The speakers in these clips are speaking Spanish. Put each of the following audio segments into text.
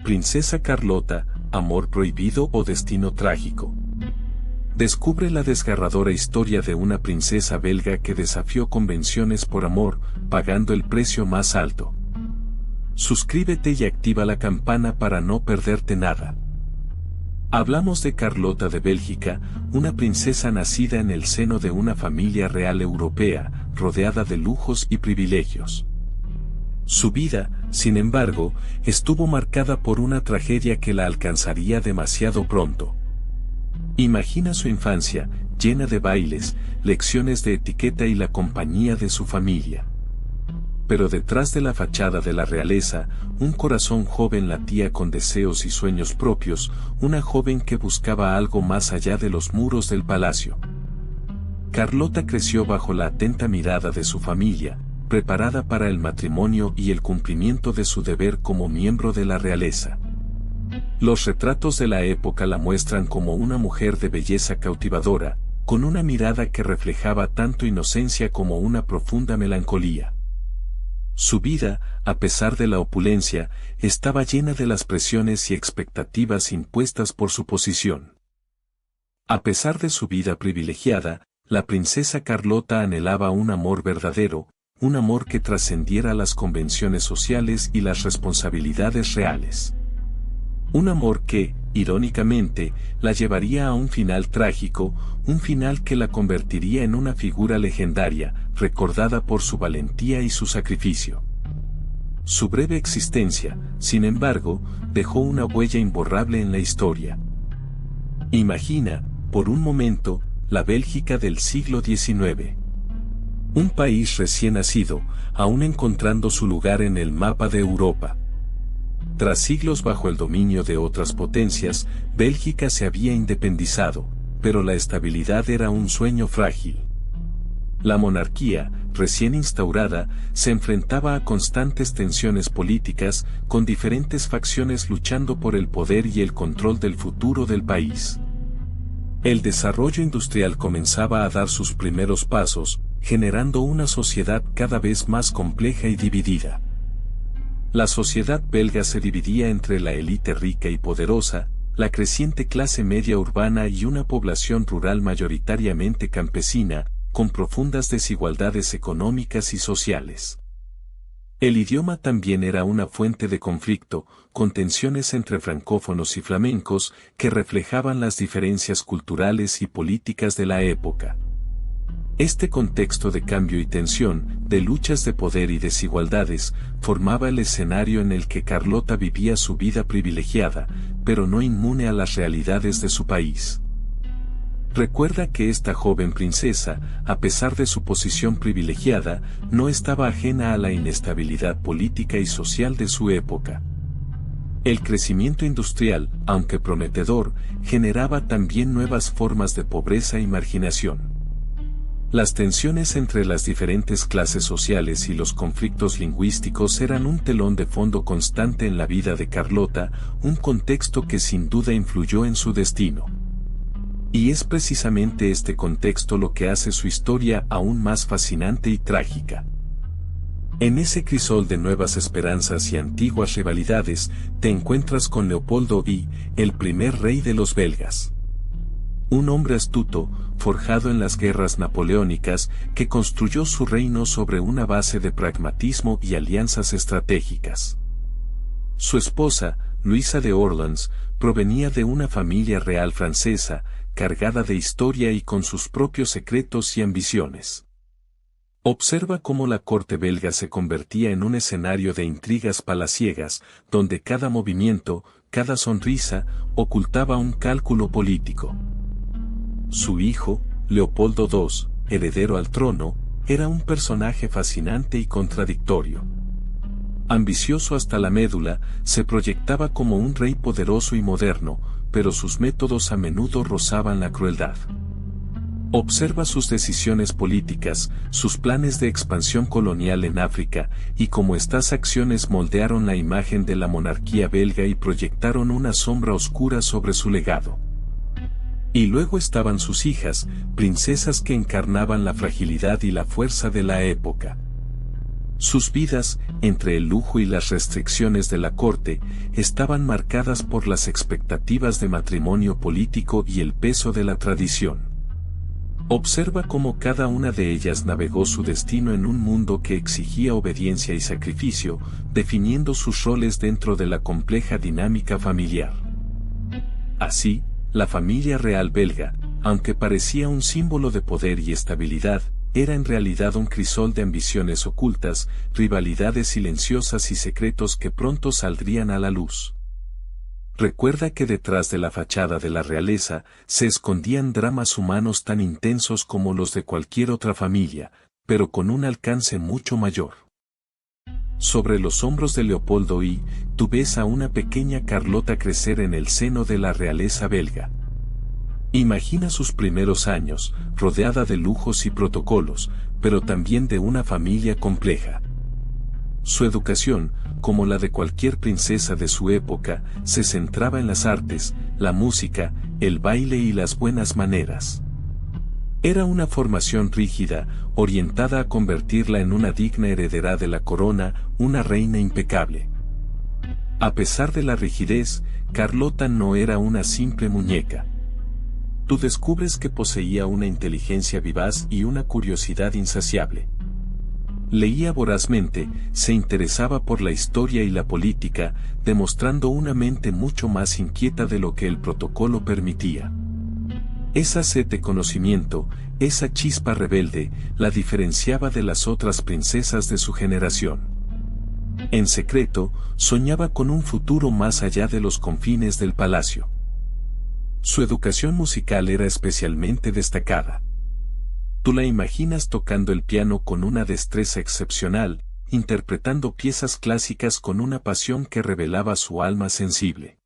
Princesa Carlota, amor prohibido o destino trágico. Descubre la desgarradora historia de una princesa belga que desafió convenciones por amor, pagando el precio más alto. Suscríbete y activa la campana para no perderte nada. Hablamos de Carlota de Bélgica, una princesa nacida en el seno de una familia real europea, rodeada de lujos y privilegios. Su vida, sin embargo, estuvo marcada por una tragedia que la alcanzaría demasiado pronto. Imagina su infancia, llena de bailes, lecciones de etiqueta y la compañía de su familia. Pero detrás de la fachada de la realeza, un corazón joven latía con deseos y sueños propios, una joven que buscaba algo más allá de los muros del palacio. Carlota creció bajo la atenta mirada de su familia, preparada para el matrimonio y el cumplimiento de su deber como miembro de la realeza. Los retratos de la época la muestran como una mujer de belleza cautivadora, con una mirada que reflejaba tanto inocencia como una profunda melancolía. Su vida, a pesar de la opulencia, estaba llena de las presiones y expectativas impuestas por su posición. A pesar de su vida privilegiada, la princesa Carlota anhelaba un amor verdadero, un amor que trascendiera las convenciones sociales y las responsabilidades reales. Un amor que, irónicamente, la llevaría a un final trágico, un final que la convertiría en una figura legendaria, recordada por su valentía y su sacrificio. Su breve existencia, sin embargo, dejó una huella imborrable en la historia. Imagina, por un momento, la Bélgica del siglo XIX. Un país recién nacido, aún encontrando su lugar en el mapa de Europa. Tras siglos bajo el dominio de otras potencias, Bélgica se había independizado, pero la estabilidad era un sueño frágil. La monarquía, recién instaurada, se enfrentaba a constantes tensiones políticas, con diferentes facciones luchando por el poder y el control del futuro del país. El desarrollo industrial comenzaba a dar sus primeros pasos, generando una sociedad cada vez más compleja y dividida. La sociedad belga se dividía entre la élite rica y poderosa, la creciente clase media urbana y una población rural mayoritariamente campesina, con profundas desigualdades económicas y sociales. El idioma también era una fuente de conflicto, con tensiones entre francófonos y flamencos que reflejaban las diferencias culturales y políticas de la época. Este contexto de cambio y tensión, de luchas de poder y desigualdades, formaba el escenario en el que Carlota vivía su vida privilegiada, pero no inmune a las realidades de su país. Recuerda que esta joven princesa, a pesar de su posición privilegiada, no estaba ajena a la inestabilidad política y social de su época. El crecimiento industrial, aunque prometedor, generaba también nuevas formas de pobreza y marginación. Las tensiones entre las diferentes clases sociales y los conflictos lingüísticos eran un telón de fondo constante en la vida de Carlota, un contexto que sin duda influyó en su destino. Y es precisamente este contexto lo que hace su historia aún más fascinante y trágica. En ese crisol de nuevas esperanzas y antiguas rivalidades, te encuentras con Leopoldo I, el primer rey de los belgas. Un hombre astuto, forjado en las guerras napoleónicas, que construyó su reino sobre una base de pragmatismo y alianzas estratégicas. Su esposa, Luisa de Orleans, provenía de una familia real francesa, cargada de historia y con sus propios secretos y ambiciones. Observa cómo la corte belga se convertía en un escenario de intrigas palaciegas, donde cada movimiento, cada sonrisa, ocultaba un cálculo político. Su hijo, Leopoldo II, heredero al trono, era un personaje fascinante y contradictorio. Ambicioso hasta la médula, se proyectaba como un rey poderoso y moderno, pero sus métodos a menudo rozaban la crueldad. Observa sus decisiones políticas, sus planes de expansión colonial en África, y cómo estas acciones moldearon la imagen de la monarquía belga y proyectaron una sombra oscura sobre su legado. Y luego estaban sus hijas, princesas que encarnaban la fragilidad y la fuerza de la época. Sus vidas, entre el lujo y las restricciones de la corte, estaban marcadas por las expectativas de matrimonio político y el peso de la tradición. Observa cómo cada una de ellas navegó su destino en un mundo que exigía obediencia y sacrificio, definiendo sus roles dentro de la compleja dinámica familiar. Así, la familia real belga, aunque parecía un símbolo de poder y estabilidad, era en realidad un crisol de ambiciones ocultas, rivalidades silenciosas y secretos que pronto saldrían a la luz. Recuerda que detrás de la fachada de la realeza se escondían dramas humanos tan intensos como los de cualquier otra familia, pero con un alcance mucho mayor. Sobre los hombros de Leopoldo I, tú ves a una pequeña Carlota crecer en el seno de la realeza belga. Imagina sus primeros años, rodeada de lujos y protocolos, pero también de una familia compleja. Su educación, como la de cualquier princesa de su época, se centraba en las artes, la música, el baile y las buenas maneras. Era una formación rígida, orientada a convertirla en una digna heredera de la corona, una reina impecable. A pesar de la rigidez, Carlota no era una simple muñeca. Tú descubres que poseía una inteligencia vivaz y una curiosidad insaciable. Leía vorazmente, se interesaba por la historia y la política, demostrando una mente mucho más inquieta de lo que el protocolo permitía. Esa sed de conocimiento, esa chispa rebelde, la diferenciaba de las otras princesas de su generación. En secreto, soñaba con un futuro más allá de los confines del palacio. Su educación musical era especialmente destacada. Tú la imaginas tocando el piano con una destreza excepcional, interpretando piezas clásicas con una pasión que revelaba su alma sensible.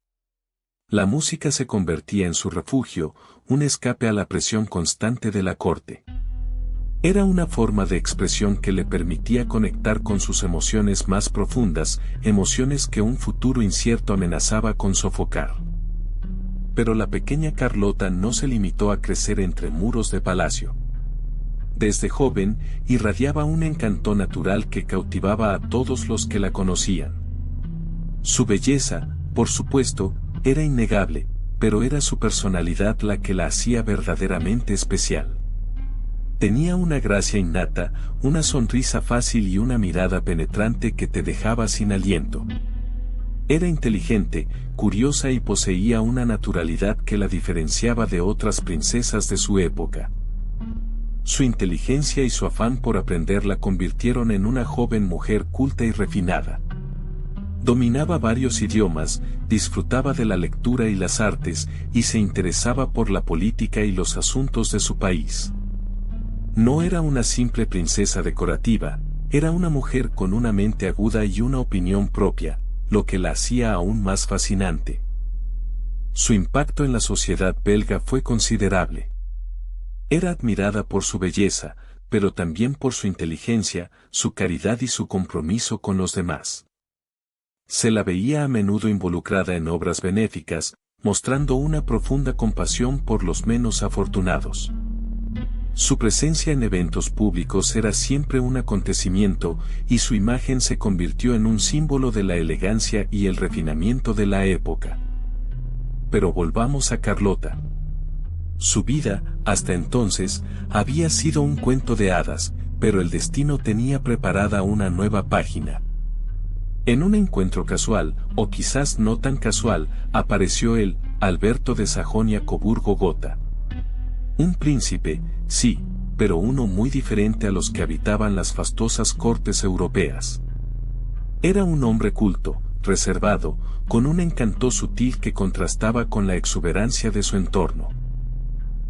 La música se convertía en su refugio, un escape a la presión constante de la corte. Era una forma de expresión que le permitía conectar con sus emociones más profundas, emociones que un futuro incierto amenazaba con sofocar. Pero la pequeña Carlota no se limitó a crecer entre muros de palacio. Desde joven, irradiaba un encanto natural que cautivaba a todos los que la conocían. Su belleza, por supuesto, era innegable, pero era su personalidad la que la hacía verdaderamente especial. Tenía una gracia innata, una sonrisa fácil y una mirada penetrante que te dejaba sin aliento. Era inteligente, curiosa y poseía una naturalidad que la diferenciaba de otras princesas de su época. Su inteligencia y su afán por aprender la convirtieron en una joven mujer culta y refinada. Dominaba varios idiomas, disfrutaba de la lectura y las artes, y se interesaba por la política y los asuntos de su país. No era una simple princesa decorativa, era una mujer con una mente aguda y una opinión propia, lo que la hacía aún más fascinante. Su impacto en la sociedad belga fue considerable. Era admirada por su belleza, pero también por su inteligencia, su caridad y su compromiso con los demás. Se la veía a menudo involucrada en obras benéficas, mostrando una profunda compasión por los menos afortunados. Su presencia en eventos públicos era siempre un acontecimiento, y su imagen se convirtió en un símbolo de la elegancia y el refinamiento de la época. Pero volvamos a Carlota. Su vida, hasta entonces, había sido un cuento de hadas, pero el destino tenía preparada una nueva página. En un encuentro casual, o quizás no tan casual, apareció él, Alberto de Sajonia-Coburgo-Gotha. Un príncipe, sí, pero uno muy diferente a los que habitaban las fastuosas cortes europeas. Era un hombre culto, reservado, con un encanto sutil que contrastaba con la exuberancia de su entorno.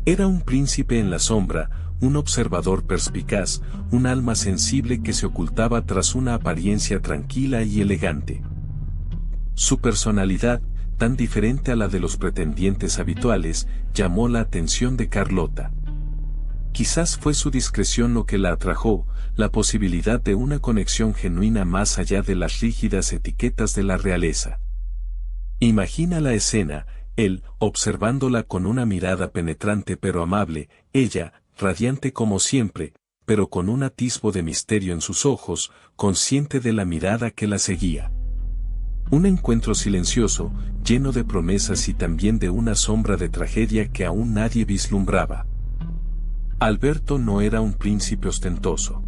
Era un príncipe en la sombra, un observador perspicaz, un alma sensible que se ocultaba tras una apariencia tranquila y elegante. Su personalidad, tan diferente a la de los pretendientes habituales, llamó la atención de Carlota. Quizás fue su discreción lo que la atrajo, la posibilidad de una conexión genuina más allá de las rígidas etiquetas de la realeza. Imagina la escena, él, observándola con una mirada penetrante pero amable, ella, radiante como siempre, pero con un atisbo de misterio en sus ojos, consciente de la mirada que la seguía. Un encuentro silencioso, lleno de promesas y también de una sombra de tragedia que aún nadie vislumbraba. Alberto no era un príncipe ostentoso.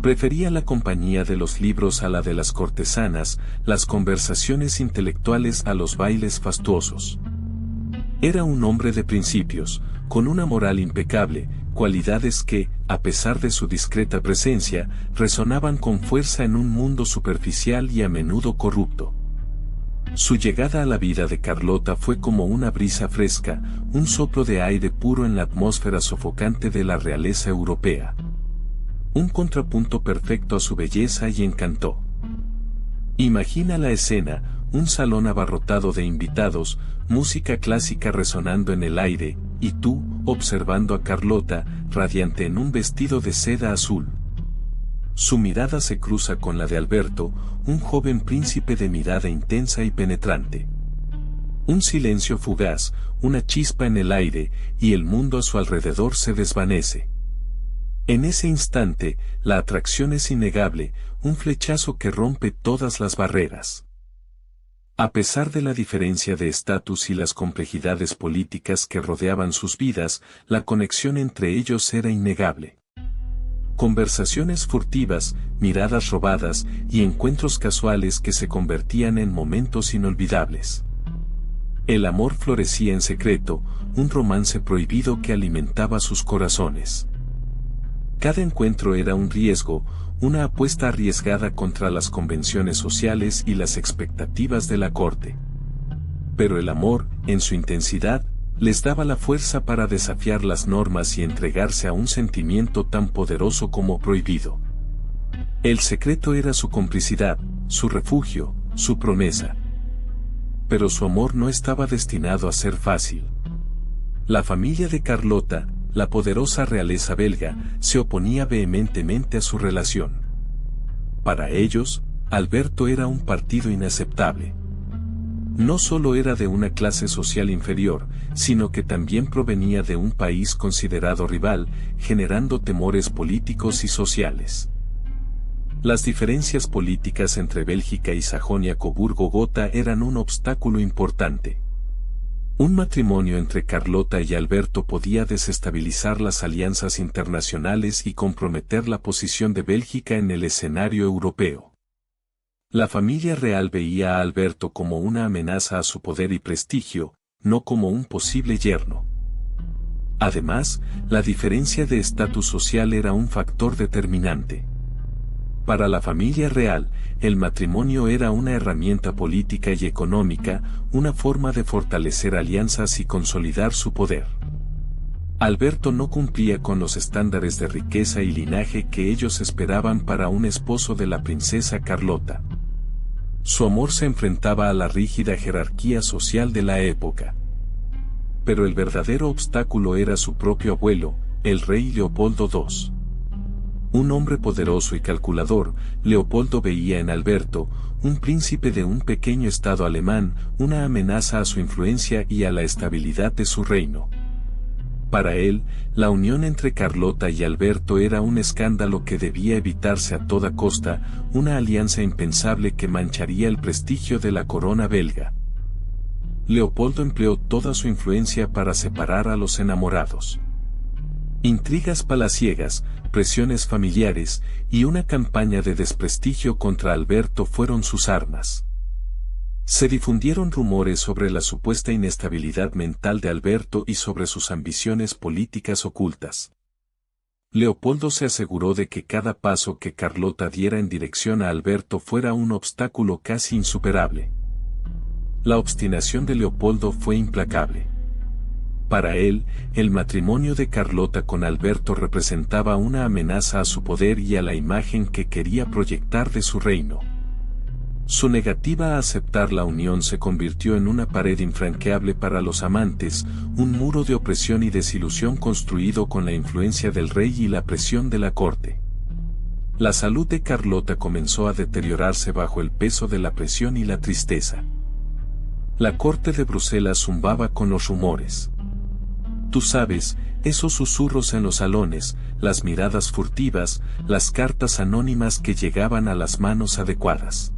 Prefería la compañía de los libros a la de las cortesanas, las conversaciones intelectuales a los bailes fastuosos. Era un hombre de principios, con una moral impecable, cualidades que, a pesar de su discreta presencia, resonaban con fuerza en un mundo superficial y a menudo corrupto. Su llegada a la vida de Carlota fue como una brisa fresca, un soplo de aire puro en la atmósfera sofocante de la realeza europea. Un contrapunto perfecto a su belleza y encanto. Imagina la escena, un salón abarrotado de invitados, música clásica resonando en el aire, y tú, observando a Carlota, radiante en un vestido de seda azul. Su mirada se cruza con la de Alberto, un joven príncipe de mirada intensa y penetrante. Un silencio fugaz, una chispa en el aire, y el mundo a su alrededor se desvanece. En ese instante, la atracción es innegable, un flechazo que rompe todas las barreras. A pesar de la diferencia de estatus y las complejidades políticas que rodeaban sus vidas, la conexión entre ellos era innegable. Conversaciones furtivas, miradas robadas y encuentros casuales que se convertían en momentos inolvidables. El amor florecía en secreto, un romance prohibido que alimentaba sus corazones. Cada encuentro era un riesgo, una apuesta arriesgada contra las convenciones sociales y las expectativas de la corte. Pero el amor, en su intensidad, les daba la fuerza para desafiar las normas y entregarse a un sentimiento tan poderoso como prohibido. El secreto era su complicidad, su refugio, su promesa. Pero su amor no estaba destinado a ser fácil. La familia de Carlota, la poderosa realeza belga, se oponía vehementemente a su relación. Para ellos, Alberto era un partido inaceptable. No solo era de una clase social inferior, sino que también provenía de un país considerado rival, generando temores políticos y sociales. Las diferencias políticas entre Bélgica y Sajonia-Coburgo-Gotha eran un obstáculo importante. Un matrimonio entre Carlota y Alberto podía desestabilizar las alianzas internacionales y comprometer la posición de Bélgica en el escenario europeo. La familia real veía a Alberto como una amenaza a su poder y prestigio, no como un posible yerno. Además, la diferencia de estatus social era un factor determinante. Para la familia real, el matrimonio era una herramienta política y económica, una forma de fortalecer alianzas y consolidar su poder. Alberto no cumplía con los estándares de riqueza y linaje que ellos esperaban para un esposo de la princesa Carlota. Su amor se enfrentaba a la rígida jerarquía social de la época. Pero el verdadero obstáculo era su propio abuelo, el rey Leopoldo II. Un hombre poderoso y calculador, Leopoldo veía en Alberto, un príncipe de un pequeño estado alemán, una amenaza a su influencia y a la estabilidad de su reino. Para él, la unión entre Carlota y Alberto era un escándalo que debía evitarse a toda costa, una alianza impensable que mancharía el prestigio de la corona belga. Leopoldo empleó toda su influencia para separar a los enamorados. Intrigas palaciegas, presiones familiares y una campaña de desprestigio contra Alberto fueron sus armas. Se difundieron rumores sobre la supuesta inestabilidad mental de Alberto y sobre sus ambiciones políticas ocultas. Leopoldo se aseguró de que cada paso que Carlota diera en dirección a Alberto fuera un obstáculo casi insuperable. La obstinación de Leopoldo fue implacable. Para él, el matrimonio de Carlota con Alberto representaba una amenaza a su poder y a la imagen que quería proyectar de su reino. Su negativa a aceptar la unión se convirtió en una pared infranqueable para los amantes, un muro de opresión y desilusión construido con la influencia del rey y la presión de la corte. La salud de Carlota comenzó a deteriorarse bajo el peso de la presión y la tristeza. La corte de Bruselas zumbaba con los rumores. Tú sabes, Esos susurros en los salones, las miradas furtivas, las cartas anónimas que llegaban a las manos adecuadas.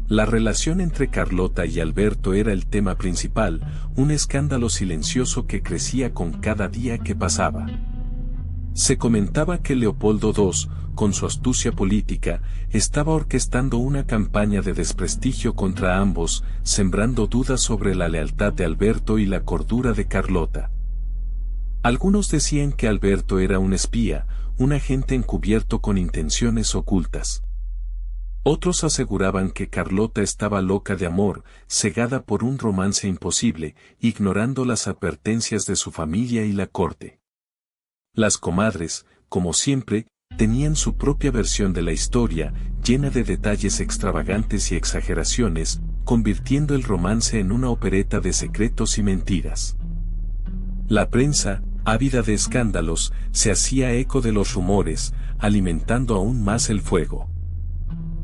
La relación entre Carlota y Alberto era el tema principal, un escándalo silencioso que crecía con cada día que pasaba. Se comentaba que Leopoldo II, con su astucia política, estaba orquestando una campaña de desprestigio contra ambos, sembrando dudas sobre la lealtad de Alberto y la cordura de Carlota. Algunos decían que Alberto era un espía, un agente encubierto con intenciones ocultas. Otros aseguraban que Carlota estaba loca de amor, cegada por un romance imposible, ignorando las advertencias de su familia y la corte. Las comadres, como siempre, tenían su propia versión de la historia, llena de detalles extravagantes y exageraciones, convirtiendo el romance en una opereta de secretos y mentiras. La prensa, ávida de escándalos, se hacía eco de los rumores, alimentando aún más el fuego.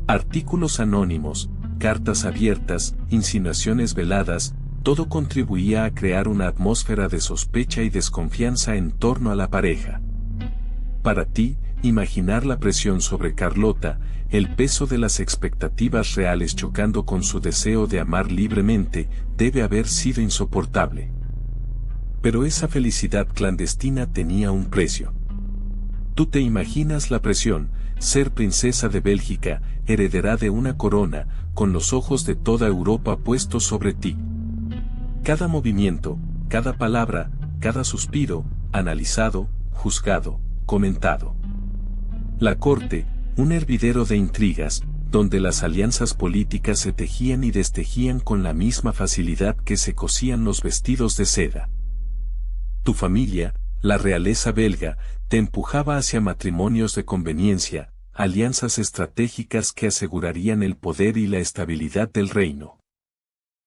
Artículos anónimos, cartas abiertas, insinuaciones veladas, todo contribuía a crear una atmósfera de sospecha y desconfianza en torno a la pareja. Para ti, imaginar la presión sobre Carlota, el peso de las expectativas reales chocando con su deseo de amar libremente, debe haber sido insoportable. Pero esa felicidad clandestina tenía un precio. Tú te imaginas la presión, ser princesa de Bélgica, heredera de una corona, con los ojos de toda Europa puestos sobre ti. Cada movimiento, cada palabra, cada suspiro, analizado, juzgado, comentado. La corte, un hervidero de intrigas, donde las alianzas políticas se tejían y destejían con la misma facilidad que se cosían los vestidos de seda. Tu familia, la realeza belga, te empujaba hacia matrimonios de conveniencia, alianzas estratégicas que asegurarían el poder y la estabilidad del reino.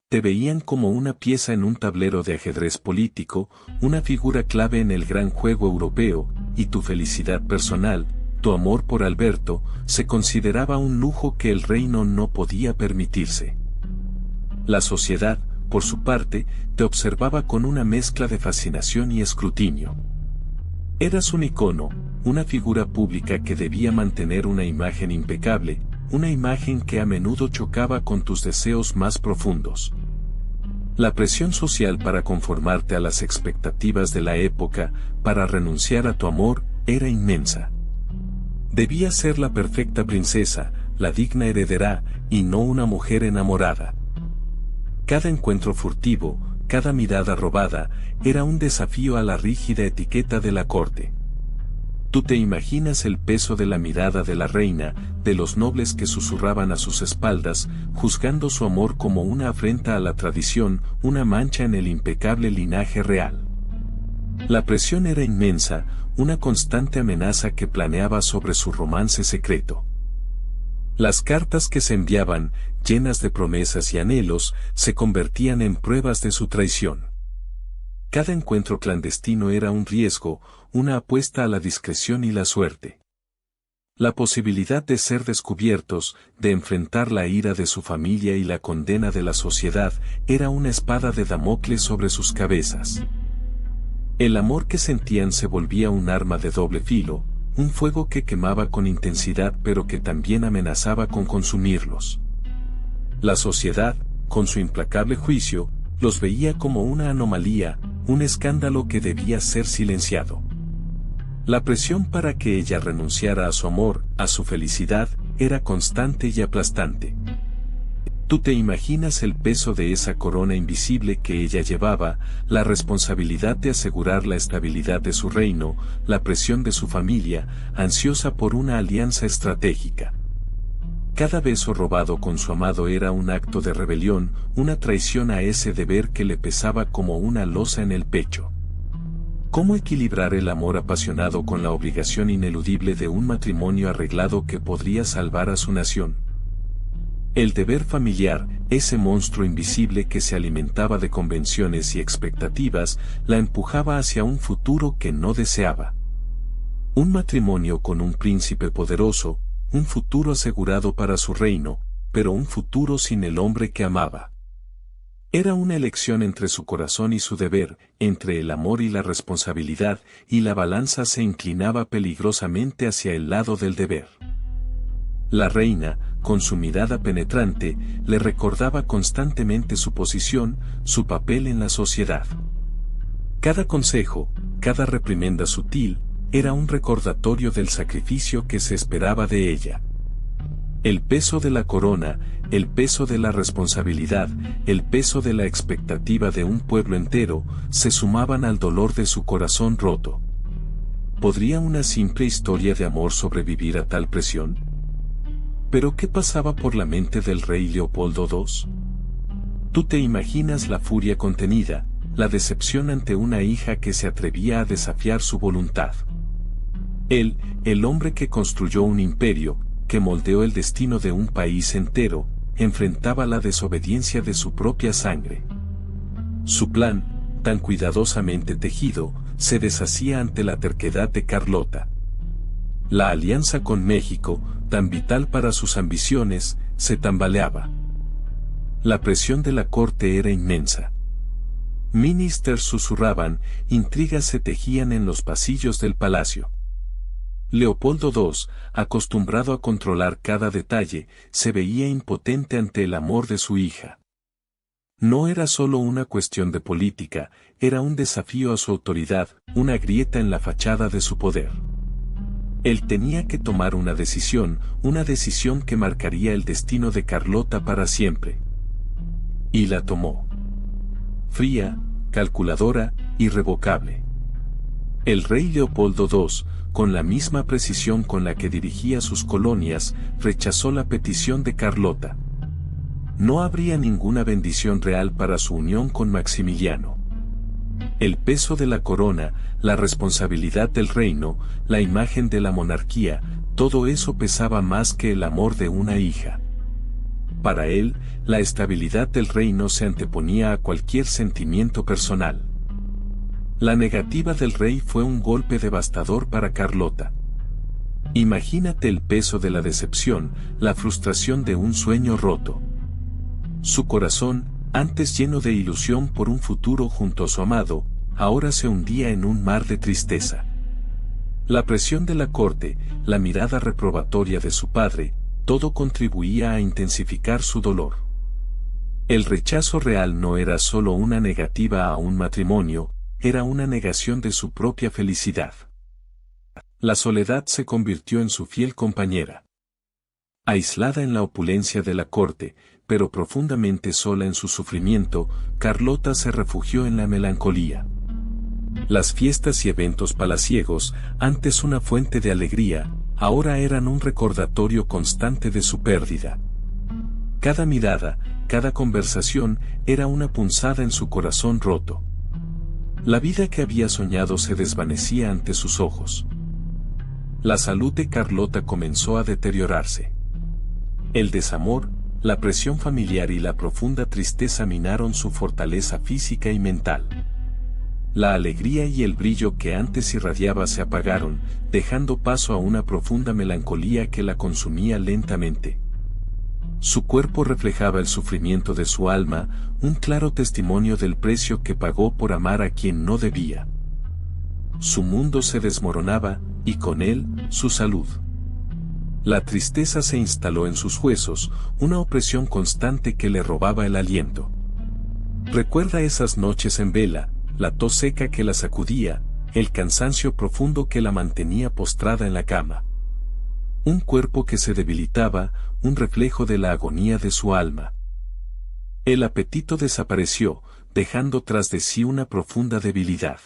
Te veían como una pieza en un tablero de ajedrez político, una figura clave en el gran juego europeo, y tu felicidad personal, tu amor por Alberto, se consideraba un lujo que el reino no podía permitirse. La sociedad, por su parte, te observaba con una mezcla de fascinación y escrutinio. Eras un icono, una figura pública que debía mantener una imagen impecable, una imagen que a menudo chocaba con tus deseos más profundos. La presión social para conformarte a las expectativas de la época, para renunciar a tu amor, era inmensa. Debías ser la perfecta princesa, la digna heredera, y no una mujer enamorada. Cada encuentro furtivo, cada mirada robada, era un desafío a la rígida etiqueta de la corte. Tú te imaginas el peso de la mirada de la reina, de los nobles que susurraban a sus espaldas, juzgando su amor como una afrenta a la tradición, una mancha en el impecable linaje real. La presión era inmensa, una constante amenaza que planeaba sobre su romance secreto. Las cartas que se enviaban, llenas de promesas y anhelos, se convertían en pruebas de su traición. Cada encuentro clandestino era un riesgo, una apuesta a la discreción y la suerte. La posibilidad de ser descubiertos, de enfrentar la ira de su familia y la condena de la sociedad, era una espada de Damocles sobre sus cabezas. El amor que sentían se volvía un arma de doble filo, un fuego que quemaba con intensidad pero que también amenazaba con consumirlos. La sociedad, con su implacable juicio, los veía como una anomalía, un escándalo que debía ser silenciado. La presión para que ella renunciara a su amor, a su felicidad, era constante y aplastante. Tú te imaginas el peso de esa corona invisible que ella llevaba, la responsabilidad de asegurar la estabilidad de su reino, la presión de su familia, ansiosa por una alianza estratégica. Cada beso robado con su amado era un acto de rebelión, una traición a ese deber que le pesaba como una losa en el pecho. ¿Cómo equilibrar el amor apasionado con la obligación ineludible de un matrimonio arreglado que podría salvar a su nación? El deber familiar, ese monstruo invisible que se alimentaba de convenciones y expectativas, la empujaba hacia un futuro que no deseaba. Un matrimonio con un príncipe poderoso, un futuro asegurado para su reino, pero un futuro sin el hombre que amaba. Era una elección entre su corazón y su deber, entre el amor y la responsabilidad, y la balanza se inclinaba peligrosamente hacia el lado del deber. La reina, con su mirada penetrante, le recordaba constantemente su posición, su papel en la sociedad. Cada consejo, cada reprimenda sutil, era un recordatorio del sacrificio que se esperaba de ella. El peso de la corona, el peso de la responsabilidad, el peso de la expectativa de un pueblo entero, se sumaban al dolor de su corazón roto. ¿Podría una simple historia de amor sobrevivir a tal presión? ¿Pero qué pasaba por la mente del rey Leopoldo II? Tú te imaginas la furia contenida, la decepción ante una hija que se atrevía a desafiar su voluntad. Él, el hombre que construyó un imperio, que moldeó el destino de un país entero, enfrentaba la desobediencia de su propia sangre. Su plan, tan cuidadosamente tejido, se deshacía ante la terquedad de Carlota. La alianza con México, tan vital para sus ambiciones, se tambaleaba. La presión de la corte era inmensa. Ministers susurraban, intrigas se tejían en los pasillos del palacio. Leopoldo II, acostumbrado a controlar cada detalle, se veía impotente ante el amor de su hija. No era solo una cuestión de política, era un desafío a su autoridad, una grieta en la fachada de su poder. Él tenía que tomar una decisión que marcaría el destino de Carlota para siempre. Y la tomó. Fría, calculadora, irrevocable. El rey Leopoldo II, con la misma precisión con la que dirigía sus colonias, rechazó la petición de Carlota. No habría ninguna bendición real para su unión con Maximiliano. El peso de la corona, la responsabilidad del reino, la imagen de la monarquía, todo eso pesaba más que el amor de una hija. Para él, la estabilidad del reino se anteponía a cualquier sentimiento personal. La negativa del rey fue un golpe devastador para Carlota. Imagínate el peso de la decepción, la frustración de un sueño roto. Su corazón, antes lleno de ilusión por un futuro junto a su amado, ahora se hundía en un mar de tristeza. La presión de la corte, la mirada reprobatoria de su padre, todo contribuía a intensificar su dolor. El rechazo real no era solo una negativa a un matrimonio, era una negación de su propia felicidad. La soledad se convirtió en su fiel compañera. Aislada en la opulencia de la corte, pero profundamente sola en su sufrimiento, Carlota se refugió en la melancolía. Las fiestas y eventos palaciegos, antes una fuente de alegría, ahora eran un recordatorio constante de su pérdida. Cada mirada, cada conversación, era una punzada en su corazón roto. La vida que había soñado se desvanecía ante sus ojos. La salud de Carlota comenzó a deteriorarse. El desamor, la presión familiar y la profunda tristeza minaron su fortaleza física y mental. La alegría y el brillo que antes irradiaba se apagaron, dejando paso a una profunda melancolía que la consumía lentamente. Su cuerpo reflejaba el sufrimiento de su alma, un claro testimonio del precio que pagó por amar a quien no debía. Su mundo se desmoronaba, y con él, su salud. La tristeza se instaló en sus huesos, una opresión constante que le robaba el aliento. Recuerda esas noches en vela, la tos seca que la sacudía, el cansancio profundo que la mantenía postrada en la cama. Un cuerpo que se debilitaba, un reflejo de la agonía de su alma. El apetito desapareció, dejando tras de sí una profunda debilidad.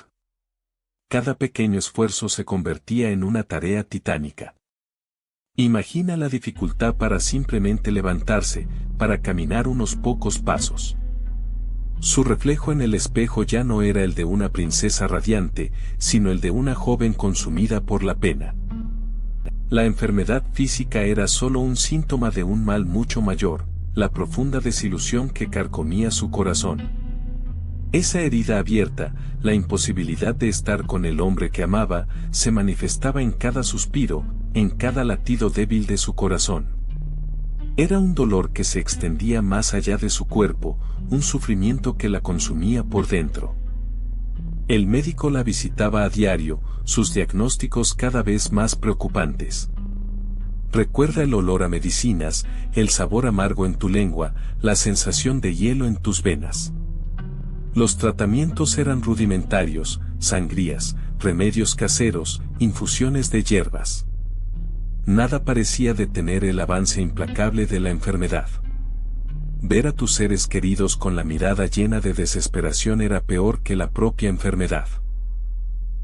Cada pequeño esfuerzo se convertía en una tarea titánica. Imagina la dificultad para simplemente levantarse, para caminar unos pocos pasos. Su reflejo en el espejo ya no era el de una princesa radiante, sino el de una joven consumida por la pena. La enfermedad física era solo un síntoma de un mal mucho mayor, la profunda desilusión que carcomía su corazón. Esa herida abierta, la imposibilidad de estar con el hombre que amaba, se manifestaba en cada suspiro, en cada latido débil de su corazón. Era un dolor que se extendía más allá de su cuerpo, un sufrimiento que la consumía por dentro. El médico la visitaba a diario, sus diagnósticos cada vez más preocupantes. Recuerda el olor a medicinas, el sabor amargo en tu lengua, la sensación de hielo en tus venas. Los tratamientos eran rudimentarios, sangrías, remedios caseros, infusiones de hierbas. Nada parecía detener el avance implacable de la enfermedad. Ver a tus seres queridos con la mirada llena de desesperación era peor que la propia enfermedad.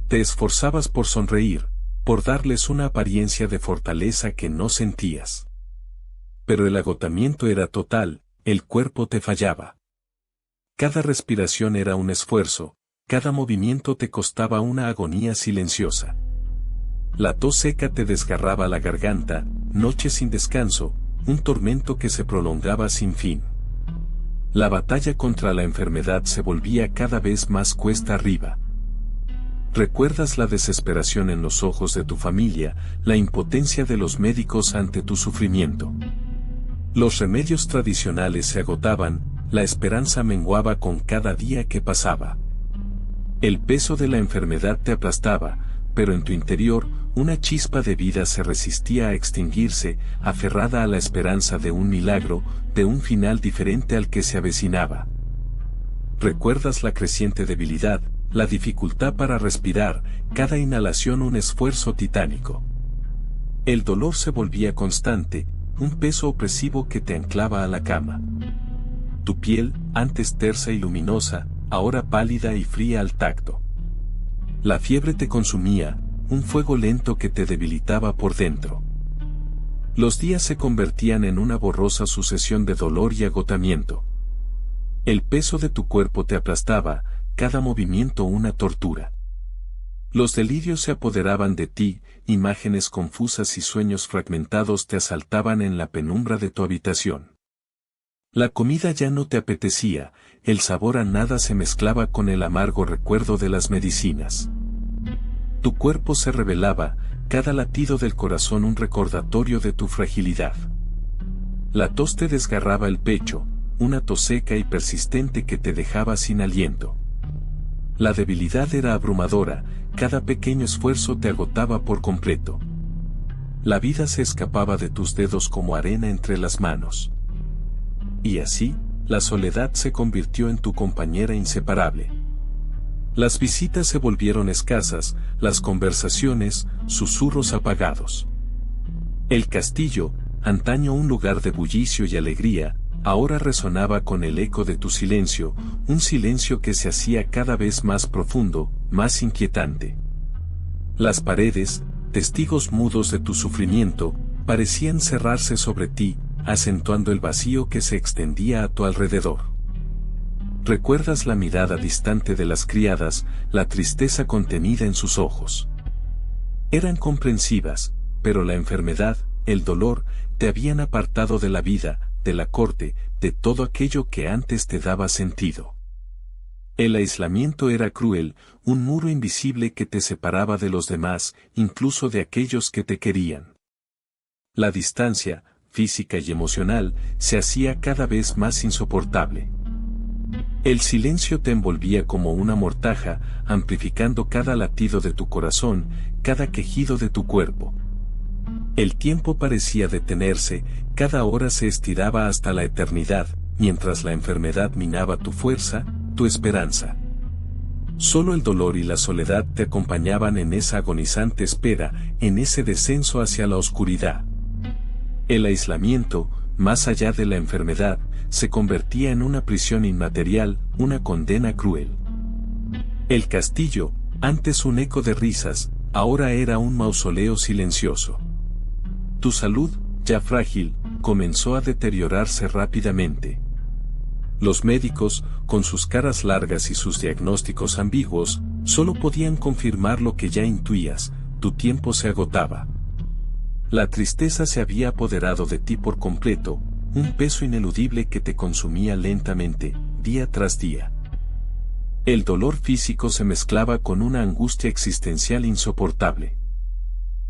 Te esforzabas por sonreír, por darles una apariencia de fortaleza que no sentías. Pero el agotamiento era total, el cuerpo te fallaba. Cada respiración era un esfuerzo, cada movimiento te costaba una agonía silenciosa. La tos seca te desgarraba la garganta, noches sin descanso, un tormento que se prolongaba sin fin. La batalla contra la enfermedad se volvía cada vez más cuesta arriba. Recuerdas la desesperación en los ojos de tu familia, la impotencia de los médicos ante tu sufrimiento. Los remedios tradicionales se agotaban, la esperanza menguaba con cada día que pasaba. El peso de la enfermedad te aplastaba, pero en tu interior, una chispa de vida se resistía a extinguirse, aferrada a la esperanza de un milagro, de un final diferente al que se avecinaba. Recuerdas la creciente debilidad, la dificultad para respirar, cada inhalación un esfuerzo titánico. El dolor se volvía constante, un peso opresivo que te anclaba a la cama. Tu piel, antes tersa y luminosa, ahora pálida y fría al tacto. La fiebre te consumía, un fuego lento que te debilitaba por dentro. Los días se convertían en una borrosa sucesión de dolor y agotamiento. El peso de tu cuerpo te aplastaba, cada movimiento una tortura. Los delirios se apoderaban de ti, imágenes confusas y sueños fragmentados te asaltaban en la penumbra de tu habitación. La comida ya no te apetecía, el sabor a nada se mezclaba con el amargo recuerdo de las medicinas. Tu cuerpo se rebelaba, cada latido del corazón un recordatorio de tu fragilidad. La tos te desgarraba el pecho, una tos seca y persistente que te dejaba sin aliento. La debilidad era abrumadora, cada pequeño esfuerzo te agotaba por completo. La vida se escapaba de tus dedos como arena entre las manos. Y así, la soledad se convirtió en tu compañera inseparable. Las visitas se volvieron escasas, las conversaciones, susurros apagados. El castillo, antaño un lugar de bullicio y alegría, ahora resonaba con el eco de tu silencio, un silencio que se hacía cada vez más profundo, más inquietante. Las paredes, testigos mudos de tu sufrimiento, parecían cerrarse sobre ti, acentuando el vacío que se extendía a tu alrededor. Recuerdas la mirada distante de las criadas, la tristeza contenida en sus ojos. Eran comprensivas, pero la enfermedad, el dolor, te habían apartado de la vida, de la corte, de todo aquello que antes te daba sentido. El aislamiento era cruel, un muro invisible que te separaba de los demás, incluso de aquellos que te querían. La distancia, física y emocional, se hacía cada vez más insoportable. El silencio te envolvía como una mortaja, amplificando cada latido de tu corazón, cada quejido de tu cuerpo. El tiempo parecía detenerse, cada hora se estiraba hasta la eternidad, mientras la enfermedad minaba tu fuerza, tu esperanza. Solo el dolor y la soledad te acompañaban en esa agonizante espera, en ese descenso hacia la oscuridad. El aislamiento, más allá de la enfermedad, se convertía en una prisión inmaterial, una condena cruel. El castillo, antes un eco de risas, ahora era un mausoleo silencioso. Tu salud, ya frágil, comenzó a deteriorarse rápidamente. Los médicos, con sus caras largas y sus diagnósticos ambiguos, solo podían confirmar lo que ya intuías, tu tiempo se agotaba. La tristeza se había apoderado de ti por completo, un peso ineludible que te consumía lentamente, día tras día. El dolor físico se mezclaba con una angustia existencial insoportable.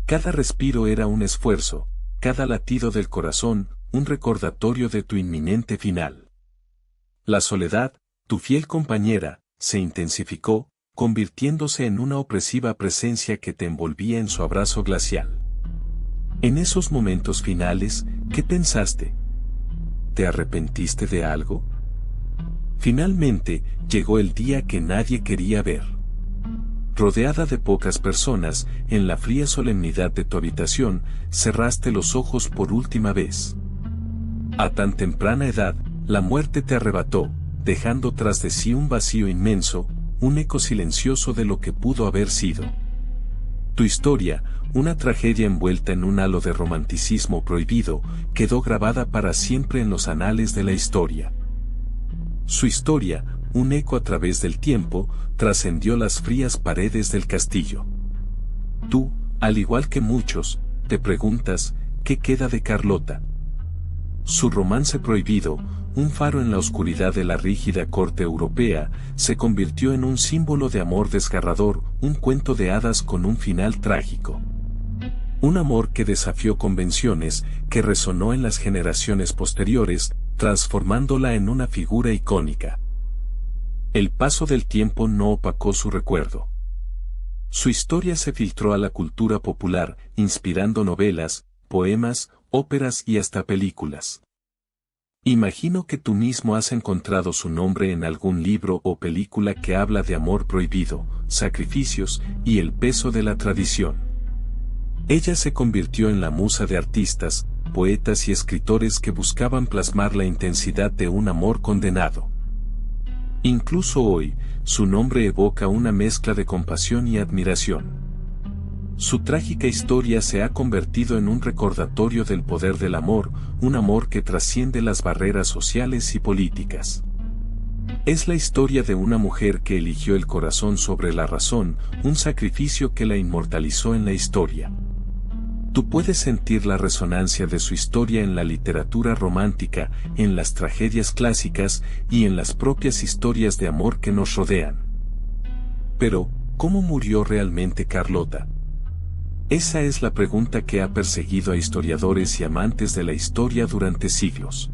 Cada respiro era un esfuerzo, cada latido del corazón, un recordatorio de tu inminente final. La soledad, tu fiel compañera, se intensificó, convirtiéndose en una opresiva presencia que te envolvía en su abrazo glacial. En esos momentos finales, ¿qué pensaste? ¿Te arrepentiste de algo? Finalmente, llegó el día que nadie quería ver. Rodeada de pocas personas, en la fría solemnidad de tu habitación, cerraste los ojos por última vez. A tan temprana edad, la muerte te arrebató, dejando tras de sí un vacío inmenso, un eco silencioso de lo que pudo haber sido. Tu historia, una tragedia envuelta en un halo de romanticismo prohibido, quedó grabada para siempre en los anales de la historia. Su historia, un eco a través del tiempo, trascendió las frías paredes del castillo. Tú, al igual que muchos, te preguntas, ¿qué queda de Carlota? Su romance prohibido, un faro en la oscuridad de la rígida corte europea, se convirtió en un símbolo de amor desgarrador, un cuento de hadas con un final trágico. Un amor que desafió convenciones, que resonó en las generaciones posteriores, transformándola en una figura icónica. El paso del tiempo no opacó su recuerdo. Su historia se filtró a la cultura popular, inspirando novelas, poemas, óperas y hasta películas. Imagino que tú mismo has encontrado su nombre en algún libro o película que habla de amor prohibido, sacrificios y el peso de la tradición. Ella se convirtió en la musa de artistas, poetas y escritores que buscaban plasmar la intensidad de un amor condenado. Incluso hoy, su nombre evoca una mezcla de compasión y admiración. Su trágica historia se ha convertido en un recordatorio del poder del amor, un amor que trasciende las barreras sociales y políticas. Es la historia de una mujer que eligió el corazón sobre la razón, un sacrificio que la inmortalizó en la historia. Tú puedes sentir la resonancia de su historia en la literatura romántica, en las tragedias clásicas y en las propias historias de amor que nos rodean. Pero, ¿cómo murió realmente Carlota? Esa es la pregunta que ha perseguido a historiadores y amantes de la historia durante siglos.